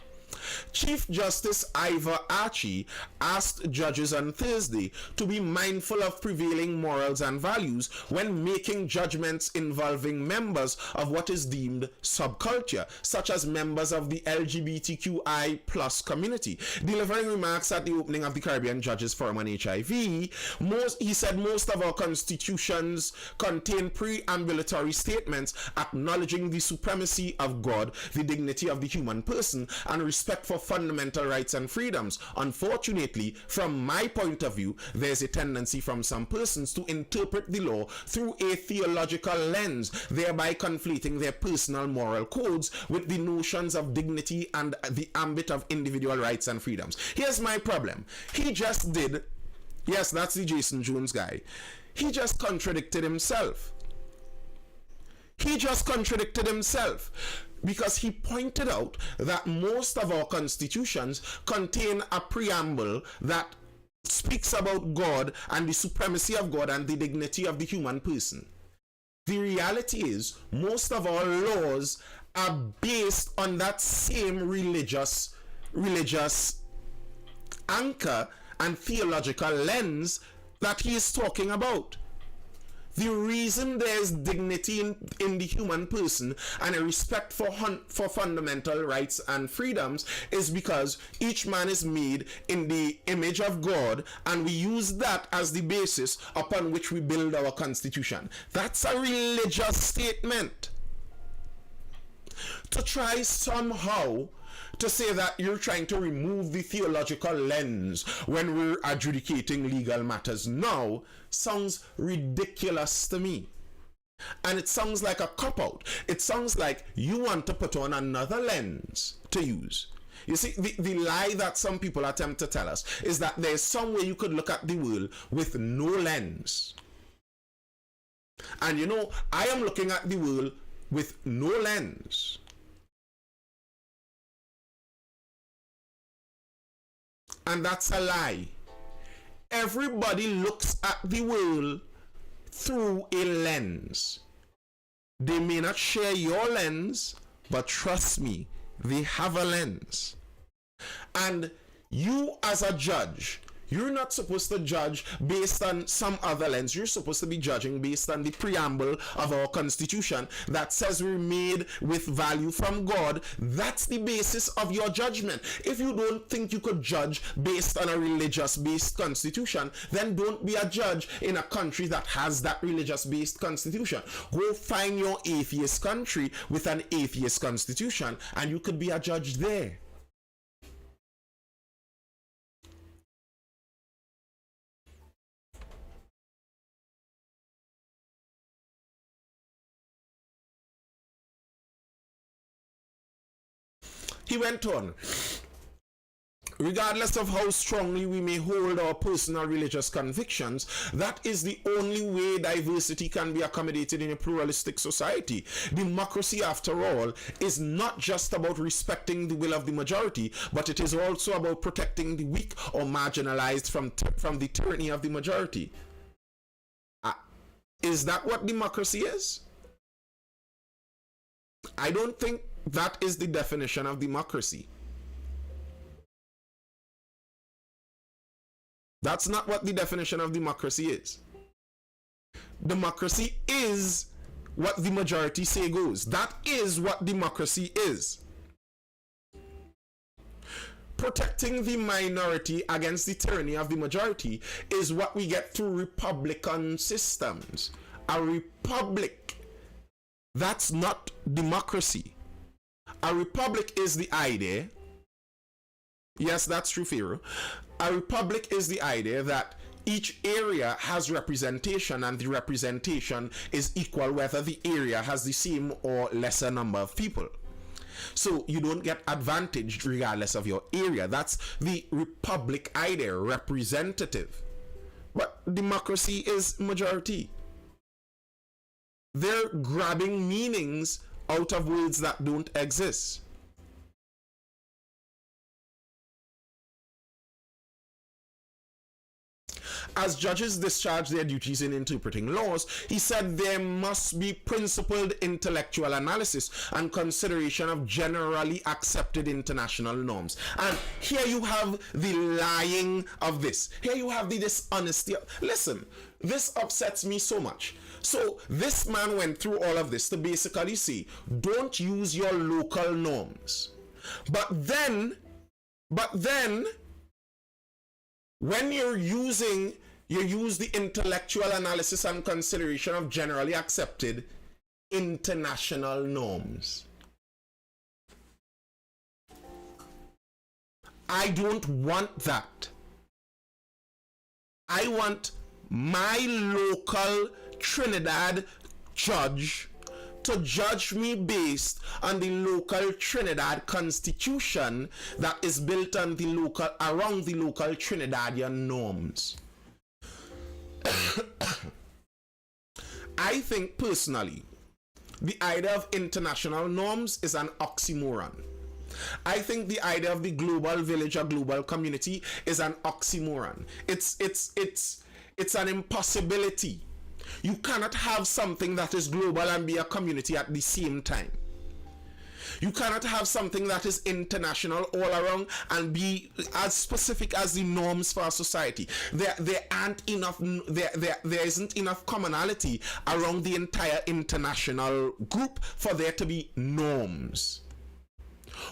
Chief Justice Ivor Archie asked judges on Thursday to be mindful of prevailing morals and values when making judgments involving members of what is deemed subculture, such as members of the LGBTQI plus community. Delivering remarks at the opening of the Caribbean Judges Forum on HIV, he said most of our constitutions contain preambulatory statements acknowledging the supremacy of God, the dignity of the human person, and respect for fundamental rights and freedoms. Unfortunately, from my point of view, there's a tendency from some persons to interpret the law through a theological lens, thereby conflating their personal moral codes with the notions of dignity and the ambit of individual rights and freedoms. Here's my problem. He just did, yes, that's the Jason Jones guy. He just contradicted himself. Because he pointed out that most of our constitutions contain a preamble that speaks about God and the supremacy of God and the dignity of the human person. The reality is, most of our laws are based on that same religious anchor and theological lens that he is talking about. The reason there is dignity in the human person and a respect for fundamental rights and freedoms is because each man is made in the image of God, and we use that as the basis upon which we build our constitution. That's a religious statement. To try somehow to say that you're trying to remove the theological lens when we're adjudicating legal matters now sounds ridiculous to me. And it sounds like a cop-out. It sounds like you want to put on another lens to use. You see, the lie that some people attempt to tell us is that there's some way you could look at the world with no lens. And you know, I am looking at the world with no lens. And that's a lie. Everybody looks at the world through a lens. They may not share your lens, but trust me, they have a lens. And you as a judge, you're not supposed to judge based on some other lens. You're supposed to be judging based on the preamble of our constitution that says we're made with value from God. That's the basis of your judgment. If you don't think you could judge based on a religious-based constitution, then don't be a judge in a country that has that religious-based constitution. Go find your atheist country with an atheist constitution, and you could be a judge there. He went on, regardless of how strongly we may hold our personal religious convictions, that is the only way diversity can be accommodated in a pluralistic society. Democracy, after all, is not just about respecting the will of the majority, but it is also about protecting the weak or marginalized from the tyranny of the majority. Is that what democracy is? I don't think that is the definition of democracy. That's not what the definition of democracy is. Democracy is what the majority say goes. That is what democracy is. Protecting the minority against the tyranny of the majority is what we get through republican systems. A republic, that's not democracy. A republic is the idea, yes, that's true, Pharaoh. A republic is the idea that each area has representation, and the representation is equal whether the area has the same or lesser number of people. So you don't get advantaged regardless of your area. That's the republic idea, representative. But democracy is majority. They're grabbing meanings out of words that don't exist. As judges discharge their duties in interpreting laws, he said there must be principled intellectual analysis and consideration of generally accepted international norms. And here you have the lying of this. Here you have the dishonesty. Listen, this upsets me so much. So this man went through all of this to basically say, don't use your local norms. But then, when you use the intellectual analysis and consideration of generally accepted international norms. I don't want that. I want my local Trinidad judge to judge me based on the local Trinidad constitution that is built on the local, around the local Trinidadian norms. I think personally, the idea of international norms is an oxymoron. I think the idea of the global village or global community is an oxymoron. It's an impossibility. You cannot have something that is global and be a community at the same time. You cannot have something that is international all around and be as specific as the norms for our society. There isn't enough commonality around the entire international group for there to be norms.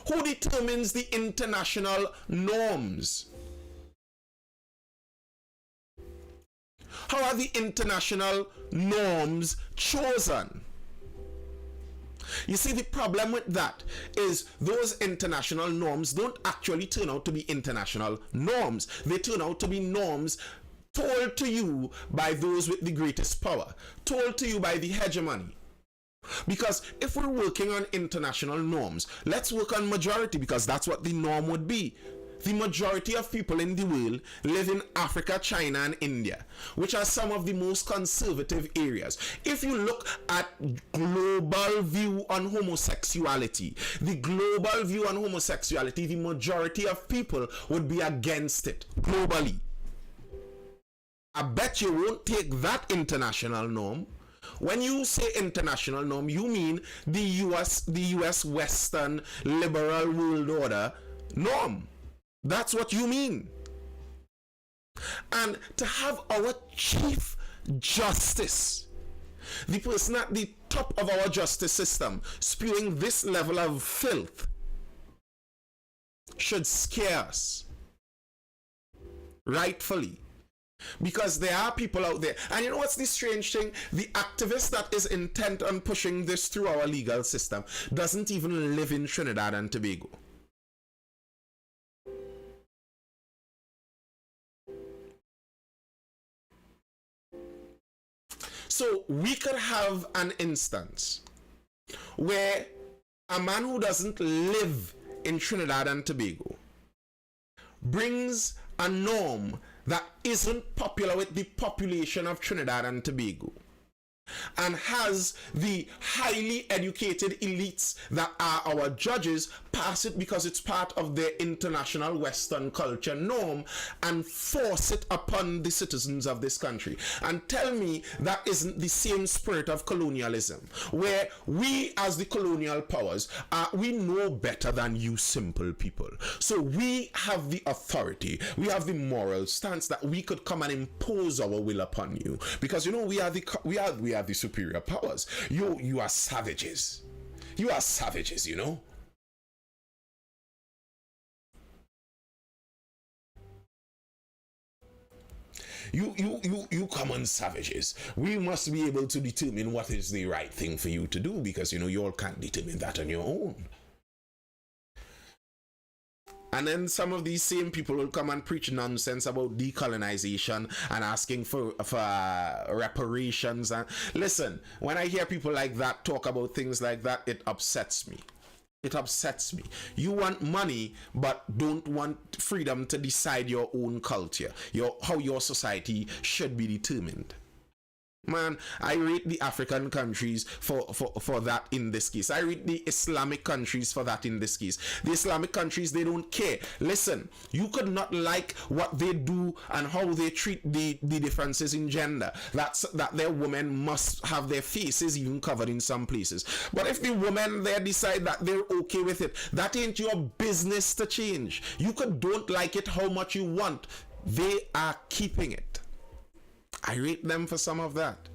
Who determines the international norms? How are the international norms chosen? You see, the problem with that is those international norms don't actually turn out to be international norms. They turn out to be norms told to you by those with the greatest power, told to you by the hegemony. Because if we're working on international norms, let's work on majority, because that's what the norm would be. The majority of people in the world live in Africa, China, and India, which are some of the most conservative areas. If you look at global view on homosexuality, the global view on homosexuality, the majority of people would be against it globally. I bet you won't take that international norm. When you say international norm, you mean the US Western liberal world order norm. That's what you mean. And to have our Chief Justice, the person at the top of our justice system, spewing this level of filth, should scare us. Rightfully. Because there are people out there. And you know what's the strange thing? The activist that is intent on pushing this through our legal system doesn't even live in Trinidad and Tobago. So we could have an instance where a man who doesn't live in Trinidad and Tobago brings a norm that isn't popular with the population of Trinidad and Tobago, and has the highly educated elites that are our judges pass it because it's part of their international Western culture norm and force it upon the citizens of this country. And tell me that isn't the same spirit of colonialism, where we as the colonial powers, we know better than you simple people. So we have the authority, we have the moral stance that we could come and impose our will upon you, because you know we are the superior powers. You are savages. You are savages, you know. You common savages. We must be able to determine what is the right thing for you to do, because you know you all can't determine that on your own. And then some of these same people will come and preach nonsense about decolonization and asking for reparations. And listen, when I hear people like that talk about things like that, it upsets me. It upsets me. You want money, but don't want freedom to decide your own culture, how your society should be determined. Man, I rate the African countries for that in this case. I rate the Islamic countries for that in this case. The Islamic countries, they don't care. Listen, you could not like what they do and how they treat the differences in gender. That their women must have their faces even covered in some places. But if the women there decide that they're okay with it, that ain't your business to change. You could don't like it how much you want. They are keeping it. I rate them for some of that.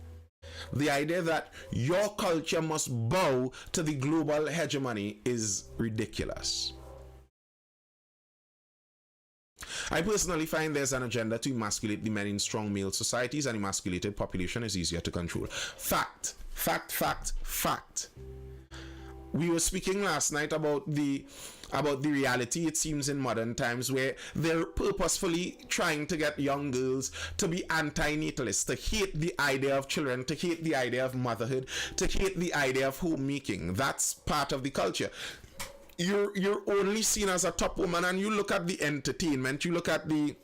The idea that your culture must bow to the global hegemony is ridiculous. I personally find there's an agenda to emasculate the men in strong male societies, and emasculated population is easier to control. Fact. We were speaking last night about the reality, it seems, in modern times, where they're purposefully trying to get young girls to be anti-natalist, to hate the idea of children, to hate the idea of motherhood, to hate the idea of homemaking. That's part of the culture. You're only seen as a top woman, and you look at the entertainment, you look at the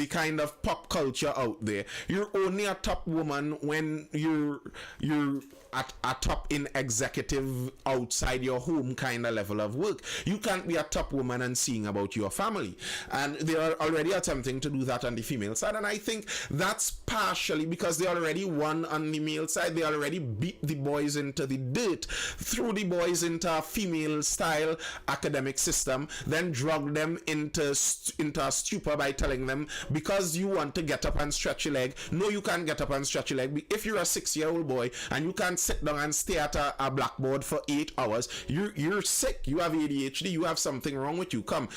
kind of pop culture out there. You're only a top woman when you're at a top in executive outside your home kind of level of work. You can't be a top woman and seeing about your family. And they are already attempting to do that on the female side. And I think that's partially because they already won on the male side. They already beat the boys into the dirt, threw the boys into a female style academic system, then drug them into a stupor by telling them, because you want to get up and stretch your leg. No, you can't get up and stretch your leg. If you're a 6-year-old boy and you can't sit down and stare at a blackboard for 8 hours, you're sick. You have ADHD. You have something wrong with you. Come,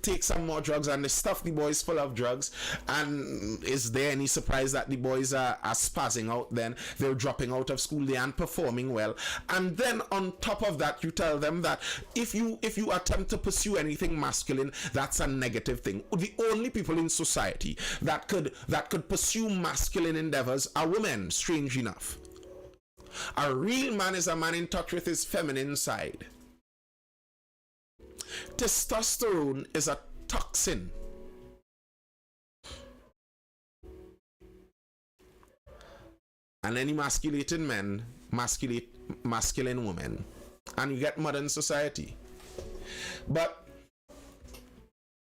take some more drugs. And they stuff the boys full of drugs. And is there any surprise that the boys are spazzing out? Then they're dropping out of school, they aren't performing well. And then on top of that, you tell them that if you attempt to pursue anything masculine, that's a negative thing. The only people in society that could pursue masculine endeavors are women, strange enough. A real man is a man in touch with his feminine side. Testosterone is a toxin. And then emasculated men masculate masculine women. And you get modern society. But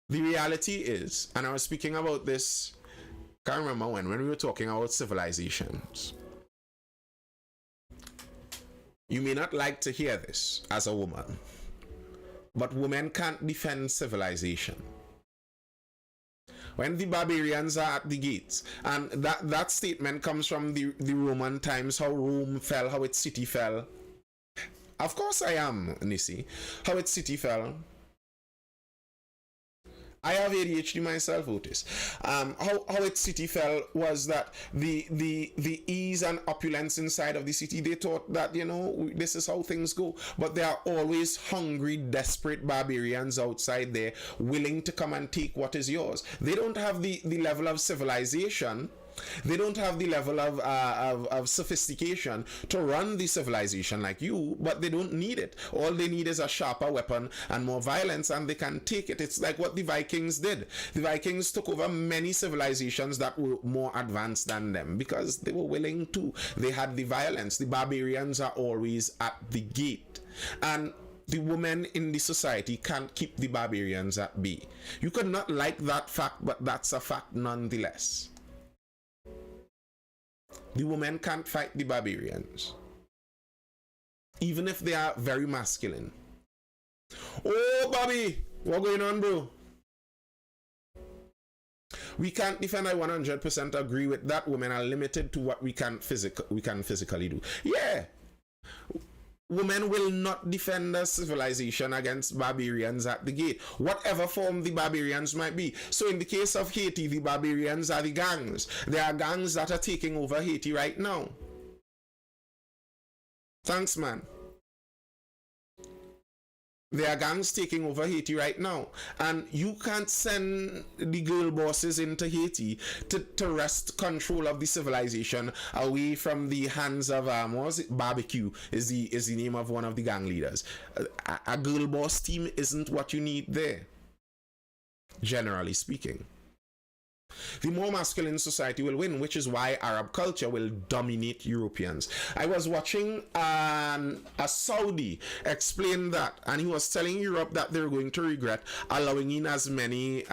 the reality is, and I was speaking about this, can't remember when we were talking about civilizations. You may not like to hear this as a woman, but women can't defend civilization. When the barbarians are at the gates, and that statement comes from the Roman times, how Rome fell, how its city fell. Of course I am, Nisi. How its city fell. I have ADHD myself, Otis. How its city fell was that the ease and opulence inside of the city, they thought that, this is how things go. But there are always hungry, desperate barbarians outside there willing to come and take what is yours. They don't have the level of civilization. They don't have the level of sophistication to run the civilization like you, but they don't need it. All they need is a sharper weapon and more violence, and they can take it. It's like what the Vikings did. The Vikings took over many civilizations that were more advanced than them because they were willing to. They had the violence. The barbarians are always at the gate. And the women in the society can't keep the barbarians at bay. You could not like that fact, but that's a fact nonetheless. The women can't fight the barbarians, even if they are very masculine. Oh, Bobby, what's going on, bro? We can't defend. I 100% agree with that. Women are limited to what we can physically do. Yeah. Women will not defend a civilization against barbarians at the gate, whatever form the barbarians might be. So in the case of Haiti, the barbarians are the gangs. There are gangs that are taking over Haiti right now. Thanks, man. There are gangs taking over Haiti right now. And you can't send the girl bosses into Haiti to wrest control of the civilization away from the hands of, what was it? Barbecue is the name of one of the gang leaders. A girl boss team isn't what you need there, generally speaking. The more masculine society will win, which is why Arab culture will dominate Europeans. I was watching a Saudi explain that, and he was telling Europe that they're going to regret allowing in as many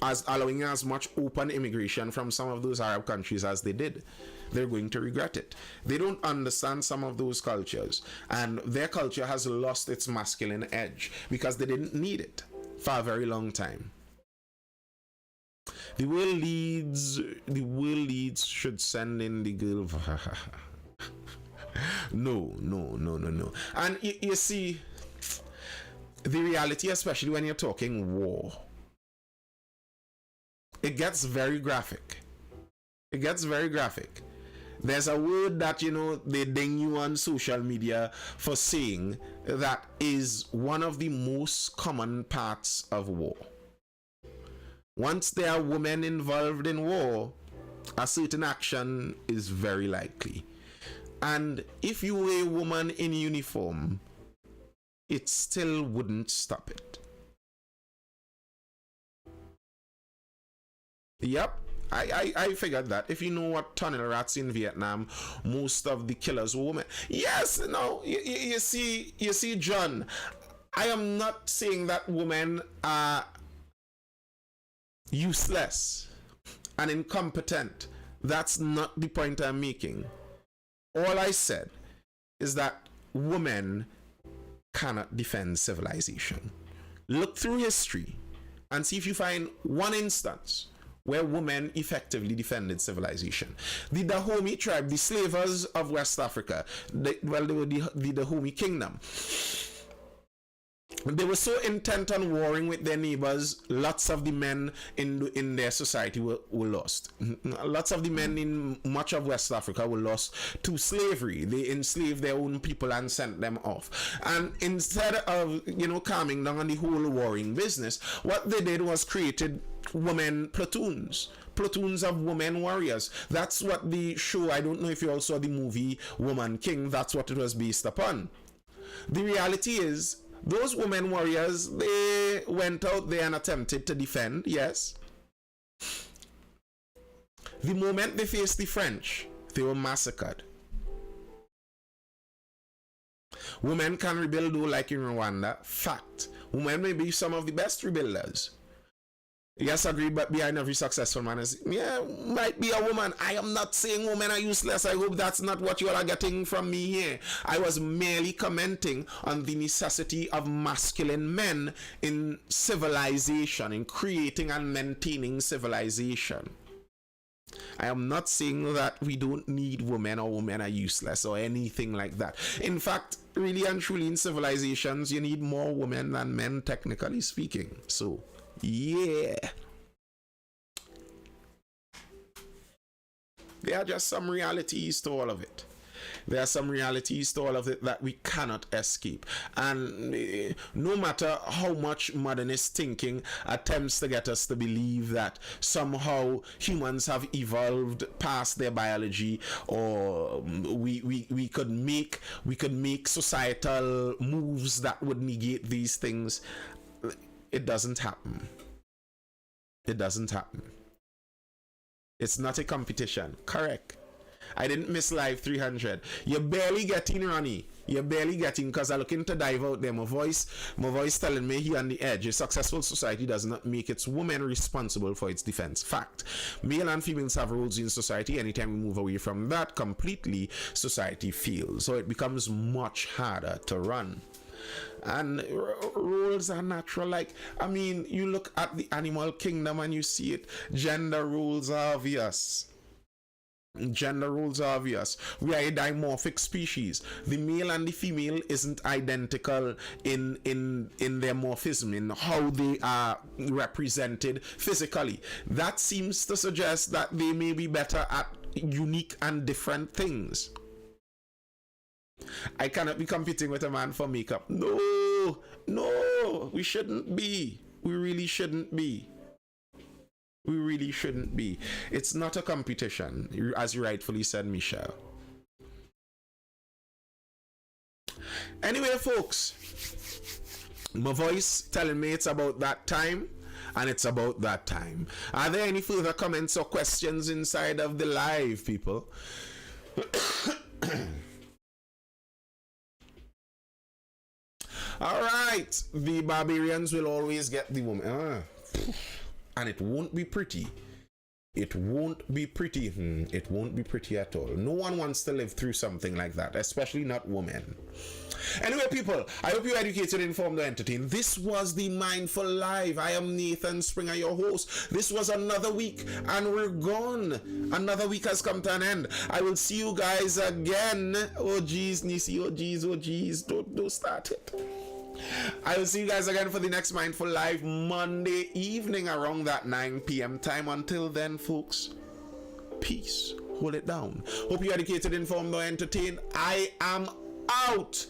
as allowing as much open immigration from some of those Arab countries as they did. They're going to regret it. They don't understand some of those cultures, and their culture has lost its masculine edge because they didn't need it for a very long time. The world leads should send in the girl. No. And you see, the reality, especially when you're talking war, it gets very graphic. It gets very graphic. There's a word that, they ding you on social media for saying that is one of the most common parts of war. Once there are women involved in war, a certain action is very likely. And if you were a woman in uniform, it still wouldn't stop it. Yep, I figured that. If you know what tunnel rats in Vietnam, most of the killers were women. Yes, no, you see, John, I am not saying that women are useless and incompetent. That's not the point I'm making. All I said is that women cannot defend civilization. Look through history and see if you find one instance where women effectively defended civilization. The Dahomey tribe, the slavers of West Africa, they were the Dahomey kingdom. They were so intent on warring with their neighbors, lots of the men in their society were lost. Lots of the men in much of West Africa were lost to slavery. They enslaved their own people and sent them off. And instead of, calming down on the whole warring business, what they did was created women platoons of women warriors. That's what the show, I don't know if you all saw the movie Woman King, that's what it was based upon. The reality is, those women warriors, they went out there and attempted to defend, yes. The moment they faced the French, they were massacred. Women can rebuild, though, like in Rwanda. Fact. Women may be some of the best rebuilders. Yes, agree, but behind every successful man is, might be a woman. I am not saying women are useless. I hope that's not what you all are getting from me here. I was merely commenting on the necessity of masculine men in civilization, in creating and maintaining civilization. I am not saying that we don't need women or women are useless or anything like that. In fact, really and truly in civilizations, you need more women than men, technically speaking. So, yeah. There are just some realities to all of it. There are some realities to all of it that we cannot escape. And no matter how much modernist thinking attempts to get us to believe that somehow humans have evolved past their biology, or we could make societal moves that would negate these things, it doesn't happen. It doesn't happen. It's not a competition. Correct. I didn't miss live 300. You're barely getting, Ronnie. You're barely getting, because I'm looking to dive out there. My voice telling me here on the edge. A successful society does not make its women responsible for its defense. Fact. Male and females have roles in society. Anytime we move away from that completely, society fails. So it becomes much harder to run. And roles are natural. You look at the animal kingdom and you see it. Gender roles are obvious. Gender roles are obvious. We are a dimorphic species. The male and the female isn't identical in their morphism, in how they are represented physically. That seems to suggest that they may be better at unique and different things. I cannot be competing with a man for makeup. No, we shouldn't be. We really shouldn't be. We really shouldn't be. It's not a competition, as you rightfully said, Michelle. Anyway, folks, my voice telling me it's about that time. and it's about that time. Are there any further comments or questions inside of the live, people? All right, the barbarians will always get the woman. And it won't be pretty. It won't be pretty. It won't be pretty at all. No one wants to live through something like that, especially not women. Anyway, people, I hope you're educated, informed, or entertained. This was the Mindful Live. I am Nathan Springer, your host. This was another week, and we're gone. Another week has come to an end. I will see you guys again. Oh, geez, Nisi. Oh, geez. Oh, geez. Don't start it. I will see you guys again for the next Mindful Live Monday evening around that 9 p.m. time. Until then, folks, peace. Hold it down. Hope you're educated, informed, or entertained. I am out.